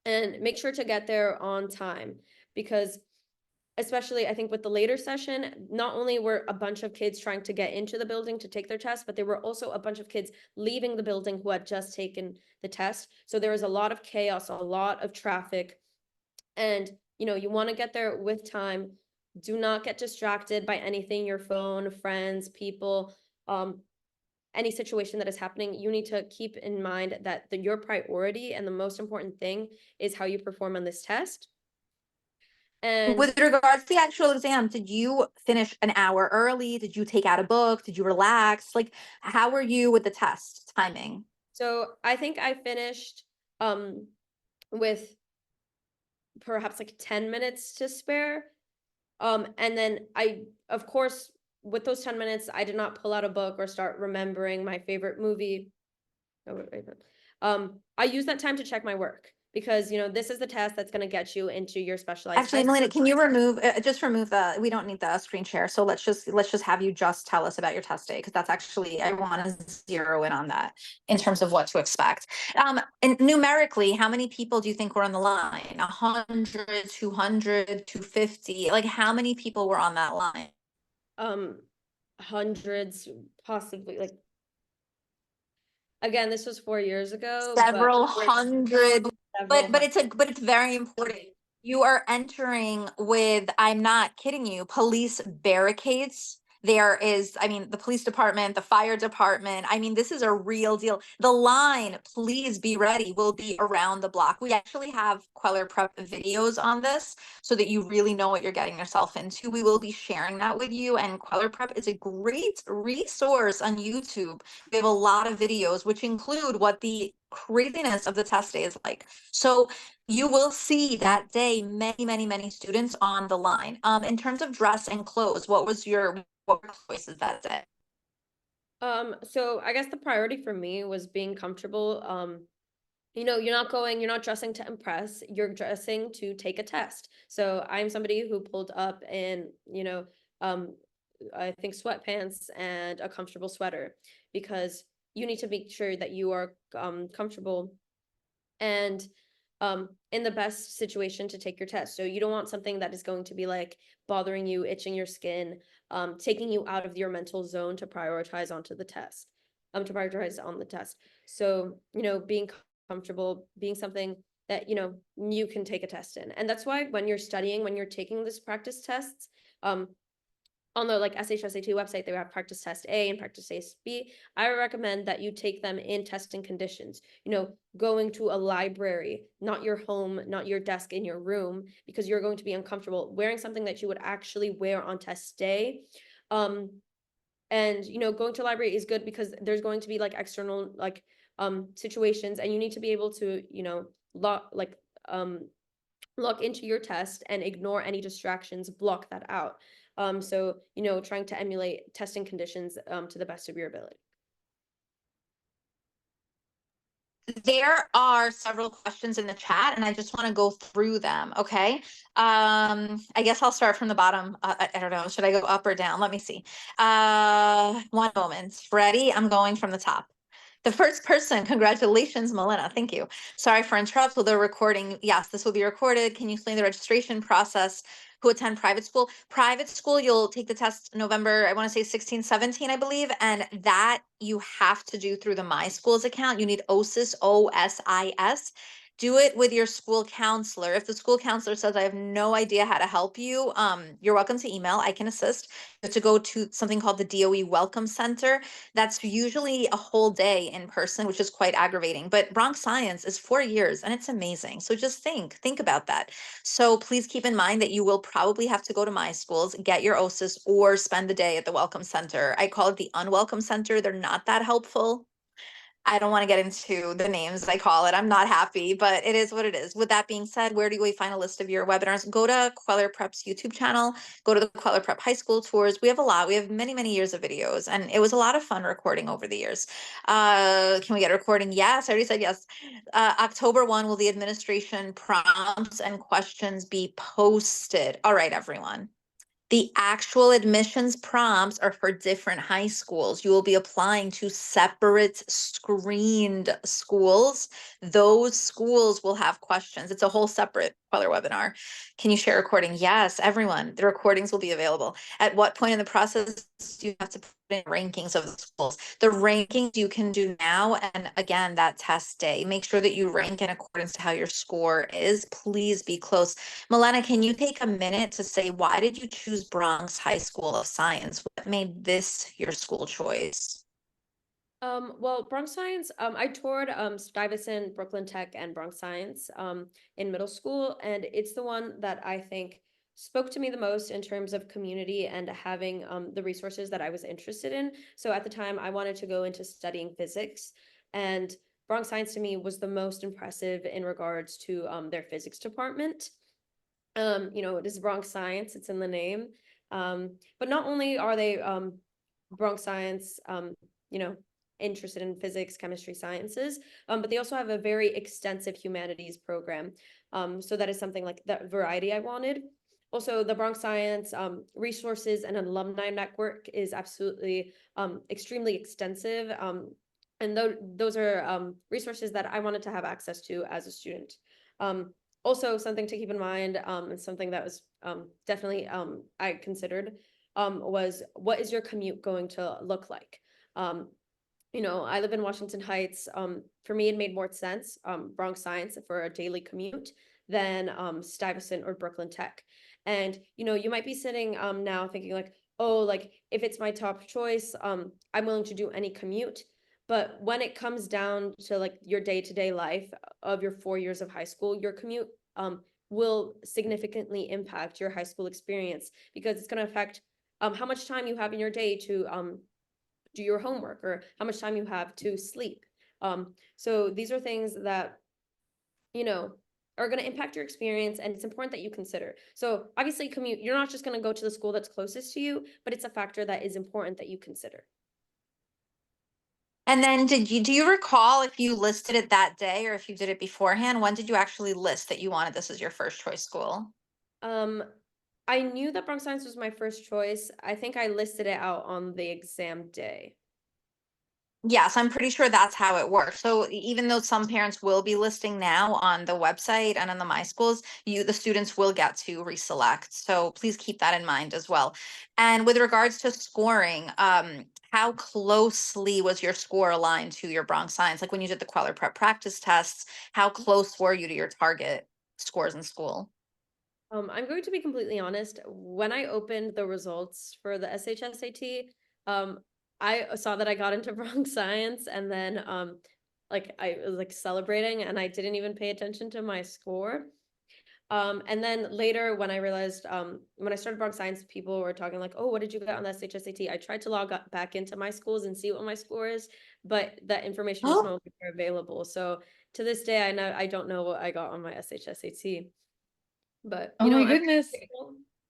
And make sure to get there on time, because especially I think with the later session, not only were a bunch of kids trying to get into the building to take their test, but there were also a bunch of kids leaving the building who had just taken the test. So there was a lot of chaos, a lot of traffic. And, you want to get there with time. Do not get distracted by anything, your phone, friends, people, any situation that is happening. You need to keep in mind that your priority and the most important thing is how you perform on this test. And with regards to the actual exam, did you finish an hour early? Did you take out a book? Did you relax? Like, how were you with the test timing? so I think I finished with perhaps like 10 minutes to spare. And then of course, with those 10 minutes, I did not pull out a book or start remembering my favorite movie. Oh, wait. I use that time to check my work, because, this is the test that's going to get you into your specialized Actually, Malena, can you remove we don't need the screen share. So let's just have you just tell us about your test day, because that's actually, I want to zero in on that in terms of what to expect. And numerically, how many people do you think were on the line? 100, 200, 250? Like, how many people were on that line? Hundreds, possibly, like, again, this was 4 years ago, Several hundred. several But it's very important. You are entering with, I'm not kidding you, police barricades. There is, I mean, the police department, the fire department. I mean, this is a real deal. The line, please be ready, will be around the block. We actually have Kweller Prep videos on this so that you really know what you're getting yourself into. We will be sharing that with you. And Kweller Prep is a great resource on YouTube. We have a lot of videos, which include what the craziness of the test day is like. So you will see that day many students on the line. In terms of dress and clothes, what were your choices that day? So I guess the priority for me was being comfortable. You're not dressing to impress, you're dressing to take a test. So I'm somebody who pulled up in, I think sweatpants and a comfortable sweater, because you need to make sure that you are comfortable and in the best situation to take your test. So you don't want something that is going to be like bothering you, itching your skin, taking you out of your mental zone to prioritize onto the test, to prioritize on the test. So, being comfortable, being something that, you can take a test in. And that's why when you're studying, when you're taking this practice tests, on the like SHSAT website, they have practice test A and practice test B. I recommend that you take them in testing conditions, going to a library, not your home, not your desk in your room, because you're going to be uncomfortable wearing something that you would actually wear on test day. And going to a library is good because there's going to be like external like situations, and you need to be able to lock into your test and ignore any distractions, block that out. So, trying to emulate testing conditions to the best of your ability. There are several questions in the chat, and I just want to go through them. Okay. I guess I'll start from the bottom. I don't know. Should I go up or down? Let me see. One moment. Ready? I'm going from the top. The first person, congratulations, Malena. Thank you. Sorry for interrupt. Will the recording? Yes, this will be recorded. Can you explain the registration process? Who attend private school? Private school, you'll take the test November, I want to say 16, 17, I believe. And that you have to do through the My Schools account. You need OSIS, OSIS. Do it with your school counselor. If the school counselor says, I have no idea how to help you, you're welcome to email. I can assist. You have to go to something called the DOE Welcome Center. That's usually a whole day in person, which is quite aggravating. But Bronx Science is 4 years and it's amazing. So just think about that. So please keep in mind that you will probably have to go to My Schools, get your OSIS, or spend the day at the Welcome Center. I call it the Unwelcome Center. They're not that helpful. I don't want to get into the names I call it. I'm not happy, but it is what it is. With that being said, where do we find a list of your webinars? Go to Kweller Prep's YouTube channel, go to the Kweller Prep High School tours. We have a lot. We have many, many years of videos, and it was a lot of fun recording over the years. Can we get a recording? Yes, I already said yes. October 1, will the administration prompts and questions be posted? All right, everyone. The actual admissions prompts are for different high schools. You will be applying to separate screened schools. Those schools will have questions. It's a whole separate Kweller webinar. Can you share a recording? Yes, everyone. The recordings will be available. At what point in the process do you have to put in rankings of the schools? The rankings you can do now, and again, that test day. Make sure that you rank in accordance to how your score is. Please be close. Malena, can you take a minute to say, why did you choose Bronx High School of Science? What made this your school choice? Well, Bronx Science, I toured Stuyvesant, Brooklyn Tech, and Bronx Science in middle school, and it's the one that I think spoke to me the most in terms of community and having the resources that I was interested in. So at the time, I wanted to go into studying physics, and Bronx Science to me was the most impressive in regards to their physics department. It is Bronx Science, it's in the name. But not only are they Bronx Science, interested in physics, chemistry, sciences, but they also have a very extensive humanities program. So that is something like that variety I wanted. Also, the Bronx Science resources and alumni network is absolutely extremely extensive. And those are resources that I wanted to have access to as a student. Also, something to keep in mind, and something that was definitely I considered was, what is your commute going to look like? I live in Washington Heights. For me, it made more sense, Bronx Science for a daily commute than Stuyvesant or Brooklyn Tech. And, you might be sitting now thinking like, oh, like if it's my top choice, I'm willing to do any commute. But when it comes down to like your day-to-day life of your 4 years of high school, your commute will significantly impact your high school experience, because it's going to affect how much time you have in your day to do your homework, or how much time you have to sleep. So these are things that, are going to impact your experience, and it's important that you consider. So obviously commute, you're not just going to go to the school that's closest to you, but it's a factor that is important that you consider. And then do you recall if you listed it that day or if you did it beforehand? When did you actually list that you wanted this as your first choice school? I knew that Bronx Science was my first choice. I think I listed it out on the exam day. Yes, I'm pretty sure that's how it works. So even though some parents will be listing now on the website and on the My Schools, the students will get to reselect. So please keep that in mind as well. And with regards to scoring, how closely was your score aligned to your Bronx Science? Like when you did the Kweller Prep practice tests, how close were you to your target scores in school? I'm going to be completely honest. When I opened the results for the SHSAT, I saw that I got into Bronx Science, and then like I was like celebrating, and I didn't even pay attention to my score. And then later when I realized, when I started Bronx Science, people were talking like, oh, what did you get on the SHSAT? I tried to log back into My Schools and see what my score is, but that information was no longer available. So to this day, I don't know what I got on my SHSAT. But Oh my goodness.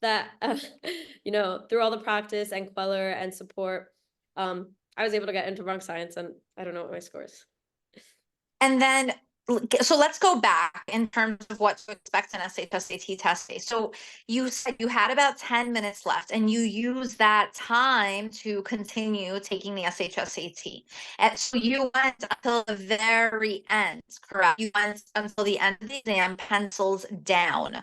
that, you know, through all the practice and Kweller and support, I was able to get into Bronx Science, and I don't know what my score is. And then, so let's go back in terms of what to expect in SHSAT test day. So you said you had about 10 minutes left and you used that time to continue taking the SHSAT. And so you went until the very end, correct? You went until the end of the exam, pencils down,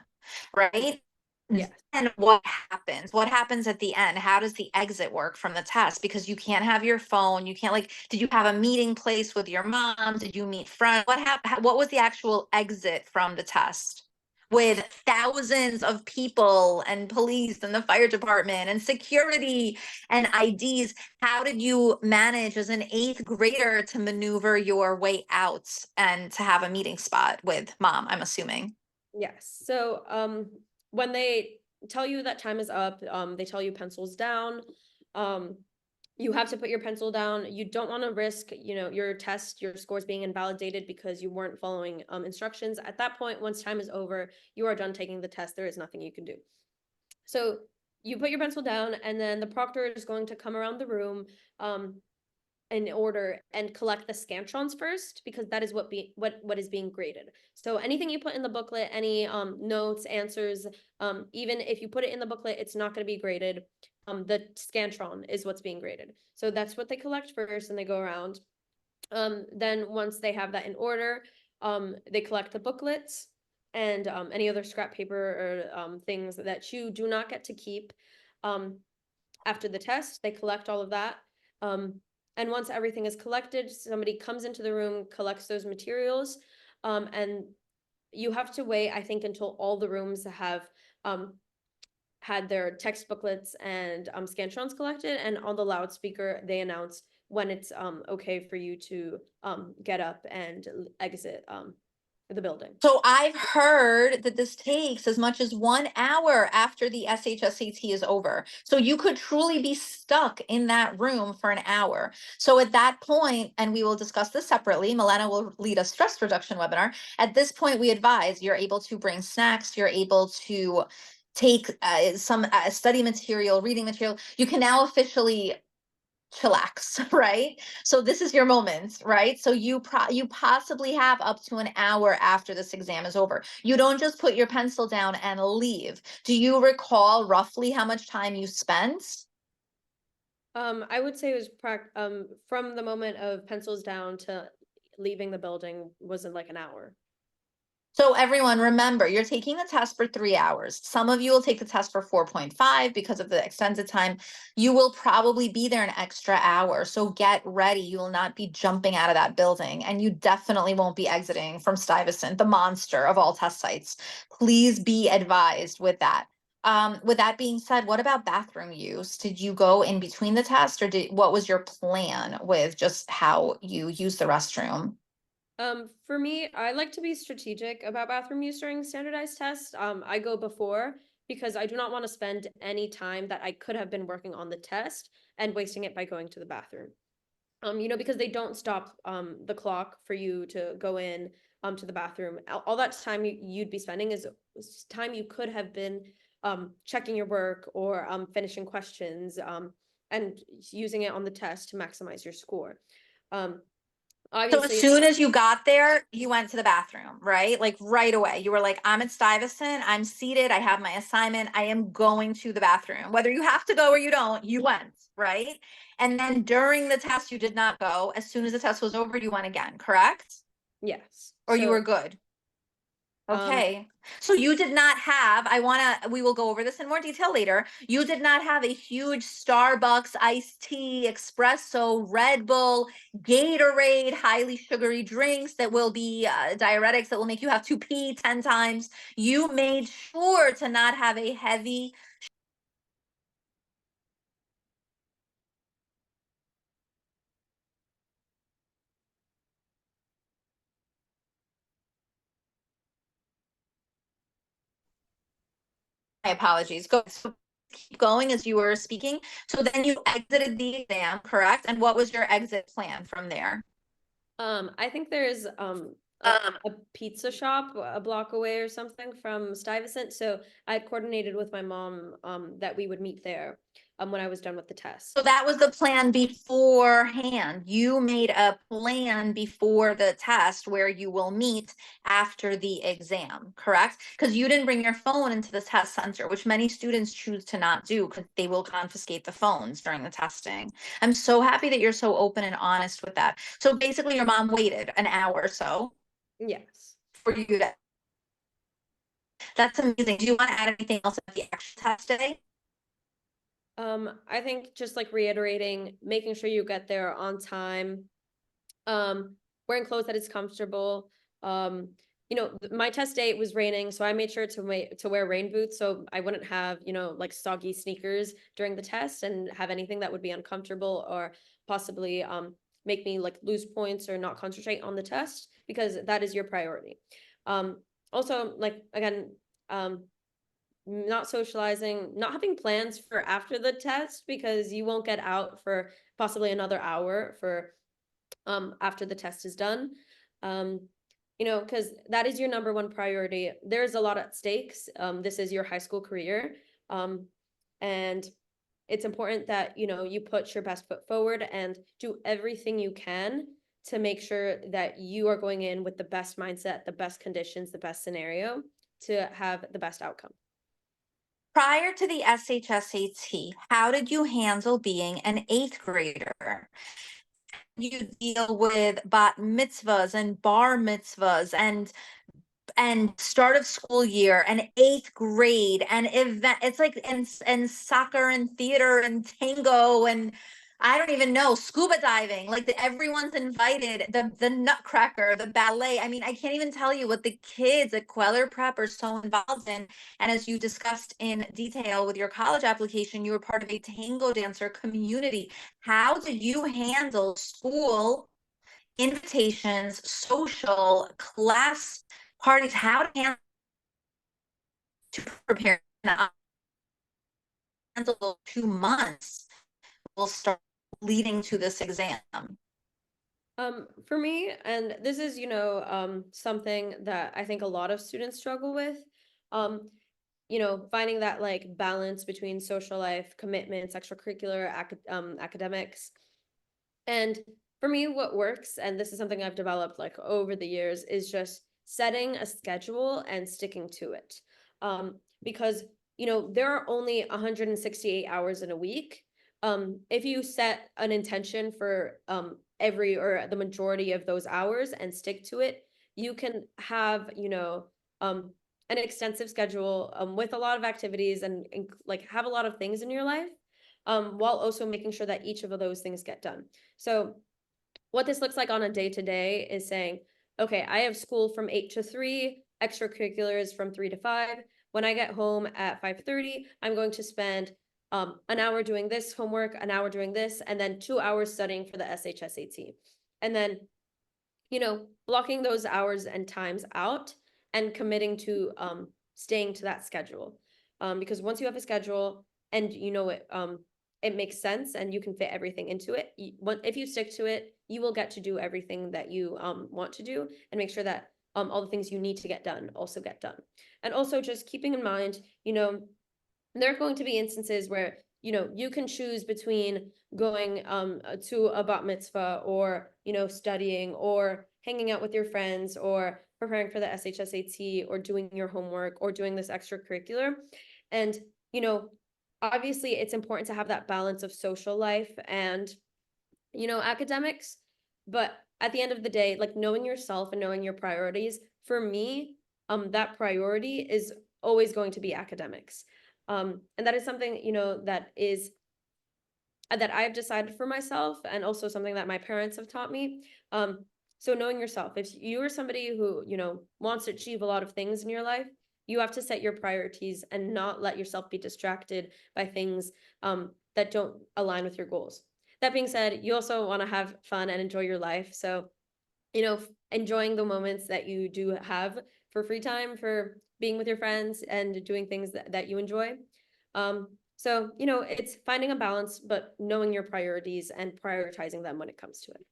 right? Yes. And what happens? What happens at the end? How does the exit work from the test? Because you can't have your phone. You can't, like, did you have a meeting place with your mom? Did you meet friends? What happened? What was the actual exit from the test? With thousands of people and police and the fire department and security and IDs, how did you manage as an eighth grader to maneuver your way out and to have a meeting spot with mom, I'm assuming? Yes. So, when they tell you that time is up, they tell you pencils down. Um, you have to put your pencil down. You don't want to risk, you know, your test, your scores being invalidated because you weren't following instructions. At that point, once time is over, you are done taking the test. There is nothing you can do. So you put your pencil down, and then the proctor is going to come around the room, in order and collect the scantrons first, because that is what is being graded. So anything you put in the booklet, any notes, answers, even if you put it in the booklet, it's not going to be graded. The scantron is what's being graded. So that's what they collect first, and they go around. Then once they have that in order, they collect the booklets and any other scrap paper or things that you do not get to keep. After the test, they collect all of that. And once everything is collected, somebody comes into the room, collects those materials, and you have to wait, I think, until all the rooms have had their text booklets and scantrons collected, and on the loudspeaker they announce when it's okay for you to get up and exit the building. So I've heard that this takes as much as 1 hour after the SHSAT is over. So you could truly be stuck in that room for an hour. So at that point, and we will discuss this separately, Malena will lead a stress reduction webinar. At this point, we advise you're able to bring snacks, you're able to take some study material, reading material. You can now officially chillax, right? So this is your moment, right? So you possibly have up to an hour after this exam is over. You don't just put your pencil down and leave. Do you recall roughly how much time you spent? I would say it was from the moment of pencils down to leaving the building wasn't like an hour. So everyone, remember, you're taking the test for 3 hours. Some of you will take the test for 4.5 because of the extended time. You will probably be there an extra hour. So get ready. You will not be jumping out of that building, and you definitely won't be exiting from Stuyvesant, the monster of all test sites. Please be advised with that. With that being said, what about bathroom use? Did you go in between the test, or what was your plan with just how you use the restroom? For me, I like to be strategic about bathroom use during standardized tests. I go before because I do not want to spend any time that I could have been working on the test and wasting it by going to the bathroom. You know, because they don't stop the clock for you to go in to the bathroom. All that time you'd be spending is time you could have been checking your work or finishing questions and using it on the test to maximize your score. Um, So as Obviously, soon as you got there, you went to the bathroom, right? Like right away. You were like, I'm at Stuyvesant, I'm seated, I have my assignment, I am going to the bathroom. Whether you have to go or you don't, you went, right? And then during the test, you did not go. As soon as the test was over, you went again, correct? yes. Or you were So good? um Okay. So you did not have, we will go over this in more detail later. You did not have a huge Starbucks iced tea, espresso, Red Bull, Gatorade, highly sugary drinks that will be diuretics that will make you have to pee 10 times. You made sure to not have a heavy. My apologies. Go. So keep going as you were speaking. So then you exited the exam, correct? And what was your exit plan from there? I think there's a pizza shop a block away or something from Stuyvesant. So I coordinated with my mom that we would meet there when I was done with the test. So that was the plan beforehand. You made a plan before the test where you will meet after the exam, correct? Because you didn't bring your phone into the test center, which many students choose to not do because they will confiscate the phones during the testing. I'm so happy that you're so open and honest with that. So basically, your mom waited an hour or so Yes. for you to. That's amazing. Do you want to add anything else at the actual test day? I think just like reiterating, making sure you get there on time, wearing clothes that is comfortable. My test day it was raining, so I made sure to wear rain boots so I wouldn't have, like soggy sneakers during the test and have anything that would be uncomfortable or possibly make me like lose points or not concentrate on the test because that is your priority. Also, like again, not socializing, not having plans for after the test because you won't get out for possibly another hour for after the test is done. Because that is your number one priority. There's a lot at stakes. This is your high school career. And it's important that, you put your best foot forward and do everything you can to make sure that you are going in with the best mindset, the best conditions, the best scenario to have the best outcome. Prior to the SHSAT, how did you handle being an eighth grader? You deal with bat mitzvahs and bar mitzvahs and start of school year and eighth grade and event. It's like and soccer and theater and tango and I don't even know, scuba diving. Like everyone's invited. The Nutcracker, the ballet. I mean, I can't even tell you what the kids at Kweller Prep are so involved in. And as you discussed in detail with your college application, you were part of a tango dancer community. How did you handle school invitations, social, class parties? How to handle to prepare handle 2 months will start leading to this exam. For me, and this is, something that I think a lot of students struggle with, finding that like balance between social life, commitments, extracurricular, academics. And for me, what works, and this is something I've developed like over the years, is just setting a schedule and sticking to it. Because, there are only 168 hours in a week. If you set an intention for every or the majority of those hours and stick to it, you can have, an extensive schedule with a lot of activities and like have a lot of things in your life, while also making sure that each of those things get done. So what this looks like on a day-to-day is saying, okay, I have school from 8 to 3, extracurriculars from 3 to 5. When I get home at 5:30, I'm going to spend an hour doing this homework, an hour doing this, and then 2 hours studying for the SHSAT. And then, blocking those hours and times out and committing to staying to that schedule. Because once you have a schedule and it makes sense and you can fit everything into it, if you stick to it, you will get to do everything that you want to do and make sure that all the things you need to get done also get done. And also just keeping in mind, there are going to be instances where you can choose between going to a bat mitzvah or studying or hanging out with your friends or preparing for the SHSAT or doing your homework or doing this extracurricular. And obviously it's important to have that balance of social life and academics, but at the end of the day, like knowing yourself and knowing your priorities, for me, that priority is always going to be academics. And that is something, that I've decided for myself and also something that my parents have taught me. So knowing yourself, if you are somebody who, wants to achieve a lot of things in your life, you have to set your priorities and not let yourself be distracted by things that don't align with your goals. That being said, you also want to have fun and enjoy your life. So, enjoying the moments that you do have for free time, for being with your friends and doing things that you enjoy. So, it's finding a balance, but knowing your priorities and prioritizing them when it comes to it.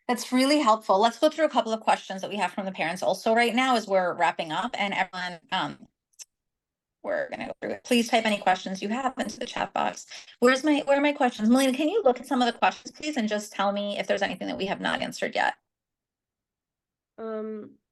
That's really helpful. Let's go through a couple of questions that we have from the parents also right now as we're wrapping up, and everyone, we're gonna go through it. Please type any questions you have into the chat box. Where are my questions? Malena, can you look at some of the questions, please, and just tell me if there's anything that we have not answered yet?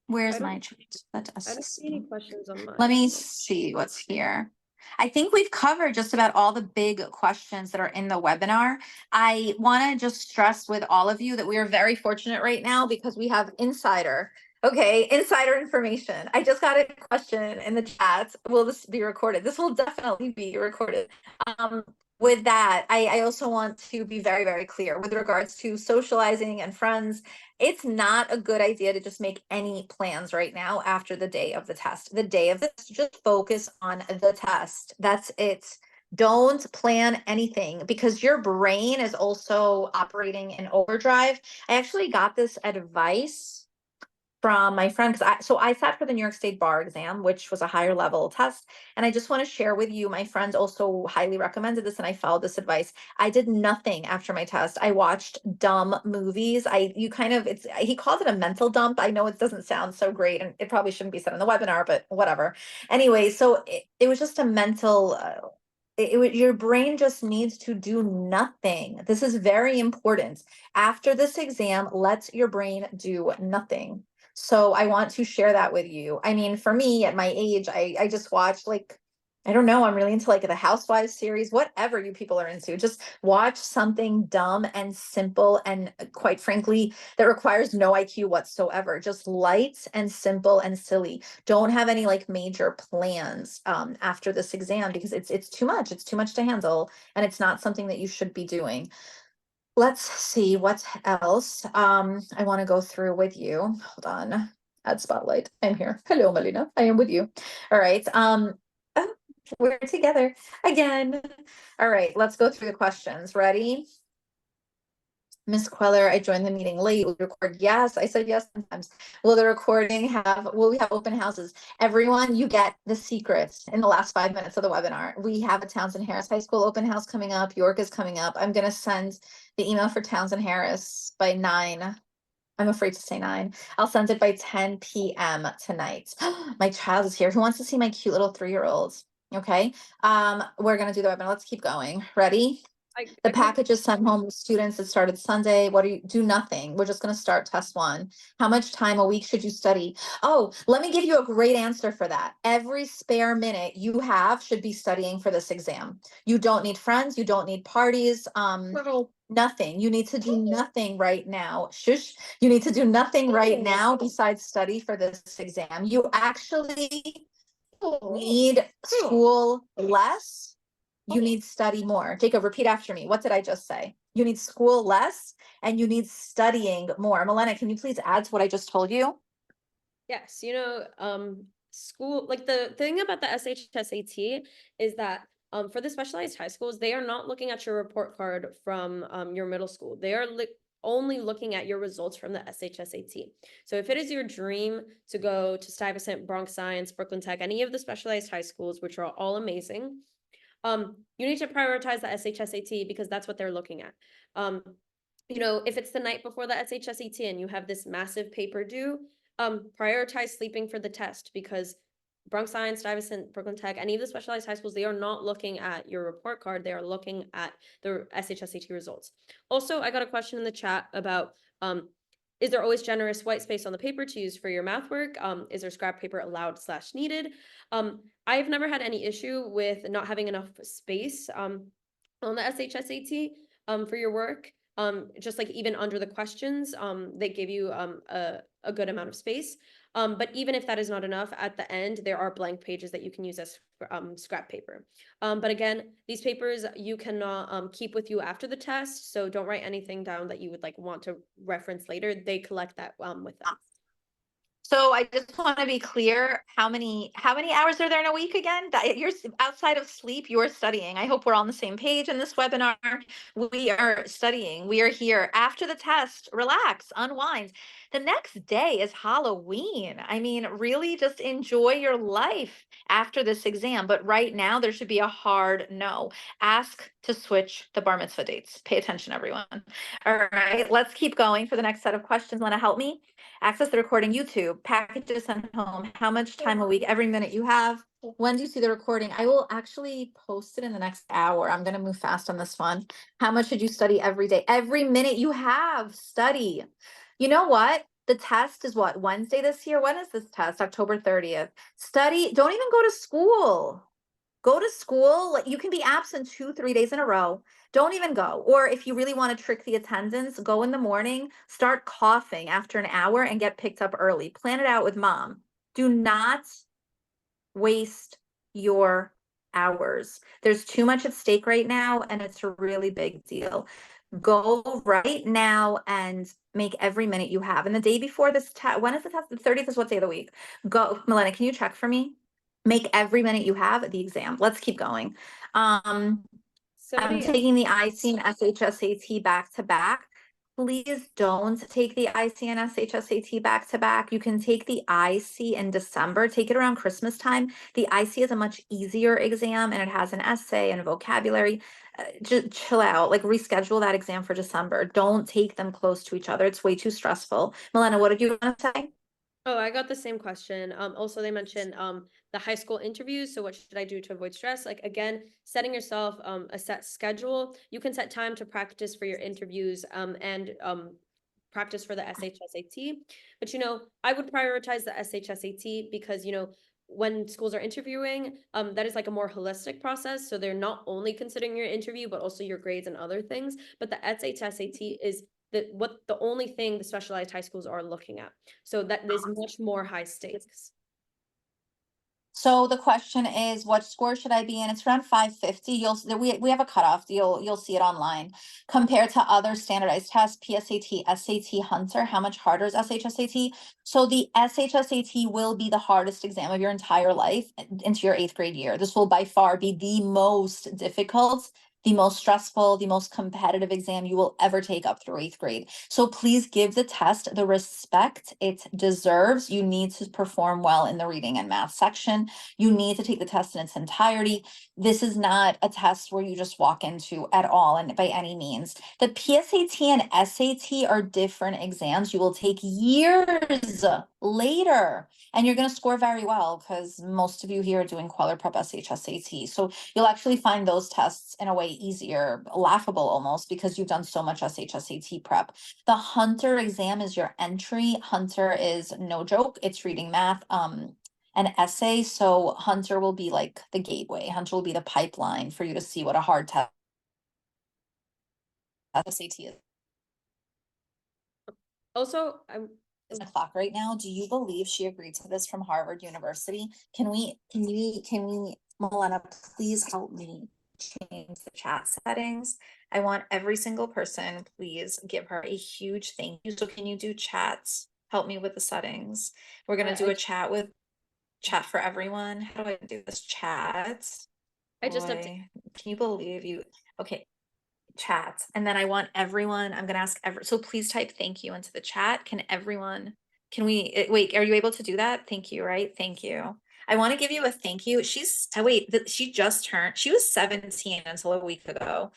Where's I my don't, chat? I don't see any questions on Let mine. me see what's here. I think we've covered just about all the big questions that are in the webinar. I want to just stress with all of you that we are very fortunate right now because we have insider information. I just got a question in the chat. Will this be recorded? This will definitely be recorded. With that, I also want to be very, very clear with regards to socializing and friends. It's not a good idea to just make any plans right now after the day of the test. The day of the test, just focus on the test. That's it. Don't plan anything because your brain is also operating in overdrive. I actually got this advice from my friend because I sat for the New York State bar exam, which was a higher level test. And I just want to share with you, my friends also highly recommended this and I followed this advice. I did nothing after my test. I watched dumb movies. He called it a mental dump. I know it doesn't sound so great and it probably shouldn't be said in the webinar, but whatever. Anyway, so it was just a mental, your brain just needs to do nothing. This is very important. After this exam, let your brain do nothing. So I want to share that with you. I mean, for me at my age, I just watched I don't know, I'm really into like the Housewives series, whatever you people are into. Just watch something dumb and simple and quite frankly, that requires no IQ whatsoever. Just light and simple and silly. Don't have any like major plans after this exam because it's too much. It's too much to handle and it's not something that you should be doing. Let's see what else I want to go through with you. Hold on. Add spotlight. I'm here. Hello, Malena. I am with you. All right. Oh, we're together again. All right, let's go through the questions. Ready? Miss Kweller, I joined the meeting late. We record. Yes, I said yes sometimes. Will we have open houses? Everyone, you get the secret in the last 5 minutes of the webinar. We have a Townsend Harris High School open house coming up. York is coming up. I'm going to send the email for Townsend Harris by 9. I'm afraid to say 9. I'll send it by 10 p.m. tonight. My child is here. Who wants to see my cute little 3-year-old? Okay. We're going to do the webinar. Let's keep going. Ready? The package is sent home to students. It started Sunday. What do you do? Nothing. We're just going to start test 1. How much time a week should you study? Oh, let me give you a great answer for that. Every spare minute you have should be studying for this exam. You don't need friends. You don't need parties. Nothing. You need to do nothing right now. Shush. You need to do nothing right now besides study for this exam. You actually need school less. You need study more. Jacob, repeat after me. What did I just say? You need school less and you need studying more. Malena, can you please add to what I just told you? Yes, school, like the thing about the SHSAT is that for the specialized high schools, they are not looking at your report card from your middle school. They are only looking at your results from the SHSAT. So if it is your dream to go to Stuyvesant, Bronx Science, Brooklyn Tech, any of the specialized high schools, which are all amazing, you need to prioritize the SHSAT because that's what they're looking at. If it's the night before the SHSAT and you have this massive paper due, prioritize sleeping for the test because Bronx Science, Stuyvesant, Brooklyn Tech, any of the specialized high schools, they are not looking at your report card. They are looking at the SHSAT results. Also, I got a question in the chat about, is there always generous white space on the paper to use for your math work? Is there scrap paper allowed/needed? I've never had any issue with not having enough space on the SHSAT for your work. Just like even under the questions, they give you a good amount of space. But even if that is not enough, at the end, there are blank pages that you can use as scrap paper. But again, these papers you cannot keep with you after the test, so don't write anything down that you would want to reference later. They collect that with them. So I just want to be clear, how many hours are there in a week again? That you're outside of sleep, you're studying. I hope we're all on the same page in this webinar. We are studying. We are here after the test. Relax, unwind. The next day is Halloween. I mean, really just enjoy your life after this exam. But right now, there should be a hard no. Ask to switch the bar mitzvah dates. Pay attention, everyone. All right, let's keep going for the next set of questions. Want to help me? Access the recording, YouTube, packages sent home, how much time a week, every minute you have. When do you see the recording? I will actually post it in the next hour. I'm going to move fast on this one. How much should you study every day? Every minute you have, study. You know what? The test is what, Wednesday this year? When is this test? October 30th. Study. Don't even go to school. Go to school. You can be absent 2-3 days in a row. Don't even go. Or if you really want to trick the attendance, go in the morning, start coughing after an hour and get picked up early. Plan it out with mom. Do not waste your hours. There's too much at stake right now, and it's a really big deal. Go right now and make every minute you have. And the day before this test, when is the test? The 30th is what day of the week? Go, Malena, can you check for me? Make every minute you have the exam. Let's keep going. I'm taking the IC and SHSAT back to back. Please don't take the IC and SHSAT back to back. You can take the IC in December. Take it around Christmas time. The IC is a much easier exam and it has an essay and a vocabulary. Just chill out, like reschedule that exam for December. Don't take them close to each other. It's way too stressful. Malena, what did you want to say? Oh, I got the same question. Also they mentioned the high school interviews. So what should I do to avoid stress? Like again, setting yourself a set schedule. You can set time to practice for your interviews and practice for the SHSAT. But I would prioritize the SHSAT because when schools are interviewing, that is like a more holistic process. So they're not only considering your interview, but also your grades and other things. But the SHSAT is the only thing the specialized high schools are looking at. So that is much more high stakes. So the question is, what score should I be in? It's around 550. We have a cutoff. You'll see it online. Compared to other standardized tests, PSAT, SAT, Hunter, how much harder is SHSAT? So the SHSAT will be the hardest exam of your entire life into your 8th grade year. This will by far be the most difficult, the most stressful, the most competitive exam you will ever take up through 8th grade. So please give the test the respect it deserves. You need to perform well in the reading and math section. You need to take the test in its entirety. This is not a test where you just walk into at all and by any means. The PSAT and SAT are different exams you will take years later. And you're going to score very well because most of you here are doing Kweller Prep SHSAT. So you'll actually find those tests in a way easier, laughable almost, because you've done so much SHSAT prep. The Hunter exam is your entry. Hunter is no joke. It's reading, math, an essay. So Hunter will be like the gateway. Hunter will be the pipeline for you to see what a hard test SAT is. Also, I'm It's o'clock right now. Do you believe she agreed to this from Harvard University? Can we, Malena, please help me change the chat settings? I want every single person, please give her a huge thank you. So can you do chats? Help me with the settings. We're gonna do a chat for everyone. How do I do this? Chat. I just updated. Can you believe you? Okay, chat. And then I want everyone, I'm gonna ask so please type thank you into the chat. Can we, wait, are you able to do that? Thank you, right? Thank you. I want to give you a thank you. She was 17 until a week ago.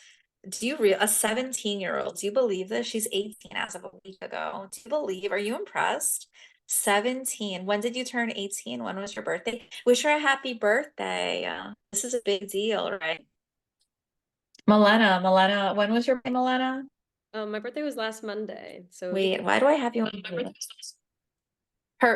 A 17-year-old, do you believe this? She's 18 as of a week ago. Do you believe, are you impressed? 17. When did you turn 18? When was your birthday? Wish her a happy birthday. This is a big deal, right? Malena, when was your birthday, Malena? My birthday was last Monday. So Wait, why do I have you on here?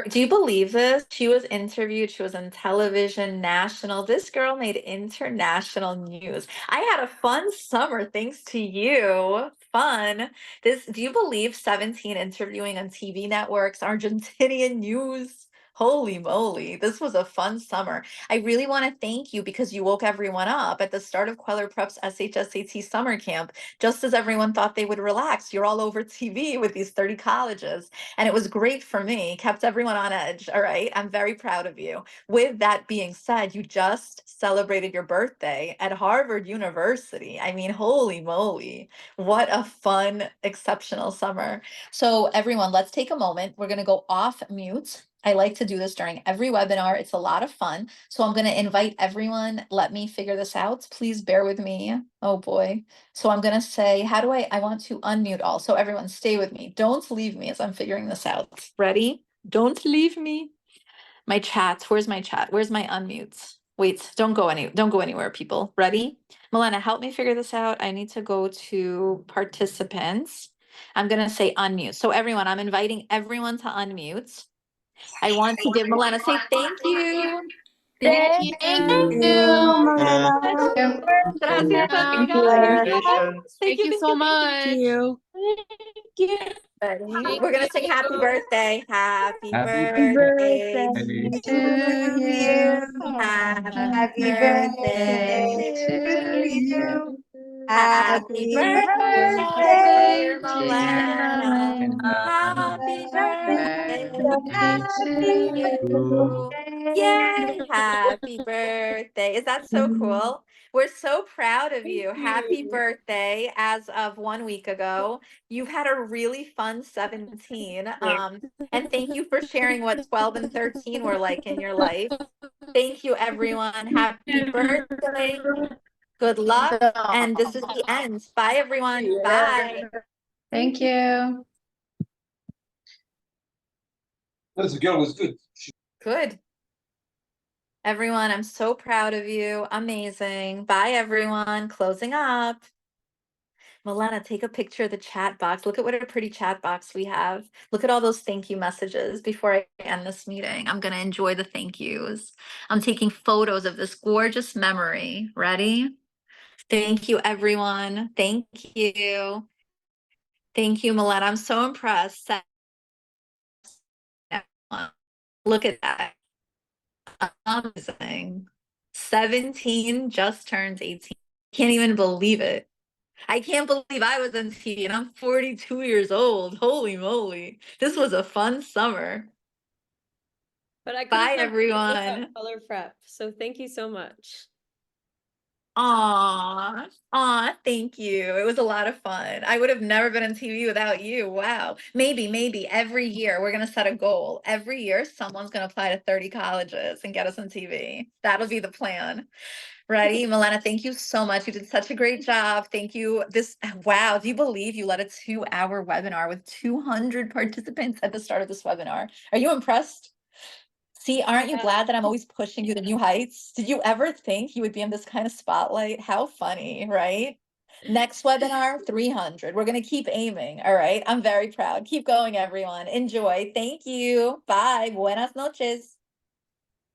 Do you believe this? She was interviewed, she was on television, national. This girl made international news. I had a fun summer thanks to you. Fun. Do you believe 17 interviewing on TV networks, Argentinian news? Holy moly, this was a fun summer. I really want to thank you because you woke everyone up at the start of Kweller Prep's SHSAT summer camp, just as everyone thought they would relax. You're all over TV with these 30 colleges, and it was great for me, kept everyone on edge. All right, I'm very proud of you. With that being said, you just celebrated your birthday at Harvard University. I mean, holy moly, what a fun, exceptional summer. So everyone, let's take a moment. We're going to go off mute. I like to do this during every webinar. It's a lot of fun. So I'm going to invite everyone. Let me figure this out. Please bear with me. Oh boy. So I'm going to say, how do I want to unmute all. So everyone stay with me. Don't leave me as I'm figuring this out. Ready? Don't leave me. My chat. Where's my chat? Where's my unmutes? Wait, don't go anywhere, people. Ready? Malena, help me figure this out. I need to go to participants. I'm going to say unmute. So everyone, I'm inviting everyone to unmute. I want to give Malena, say thank you. Thank you. Thank Malena. Gracias, Thank amiga. you. Thank you so much. Thank you. Thank you. Ready? We're gonna sing happy birthday. Happy Happy birthday Birthday to to you. you. Happy Happy birthday birthday to to you. you. Happy Happy birthday, birthday, dear dear Malena. Malena. Happy birthday. Happy You. Yay! Happy birthday. Is that so cool? We're so proud of you. Happy birthday as of 1 week ago. You've had a really fun 17. And thank you for sharing what 12 and 13 were like in your life. Thank you, everyone. Happy birthday. Good luck. And this is the end. Bye, everyone. Bye. Thank you. This girl was good. Good. Everyone, I'm so proud of you. Amazing. Bye, everyone. Closing up. Malena, take a picture of the chat box. Look at what a pretty chat box we have. Look at all those thank you messages before I end this meeting. I'm going to enjoy the thank yous. I'm taking photos of this gorgeous memory. Ready? Thank you, everyone. Thank you. Thank you, Malena. I'm so impressed. Look at that. Amazing. 17 just turns 18. Can't even believe it. I can't believe I was on TV and I'm 42 years old. Holy moly. This was a fun summer. But I Bye, couldn't everyone. Kweller Prep. So thank you so much. Aw, thank you. It was a lot of fun. I would have never been on TV without you. Wow. Maybe every year we're going to set a goal. Every year someone's going to apply to 30 colleges and get us on TV. That'll be the plan. Ready? Malena, thank you so much. You did such a great job. Thank you. Wow, do you believe you led a 2-hour webinar with 200 participants at the start of this webinar? Are you impressed? See, aren't you glad that I'm always pushing you to new heights? Did you ever think you would be in this kind of spotlight? How funny, right? Next webinar, 300. We're going to keep aiming. All right. I'm very proud. Keep going, everyone. Enjoy. Thank you. Bye. Buenas noches.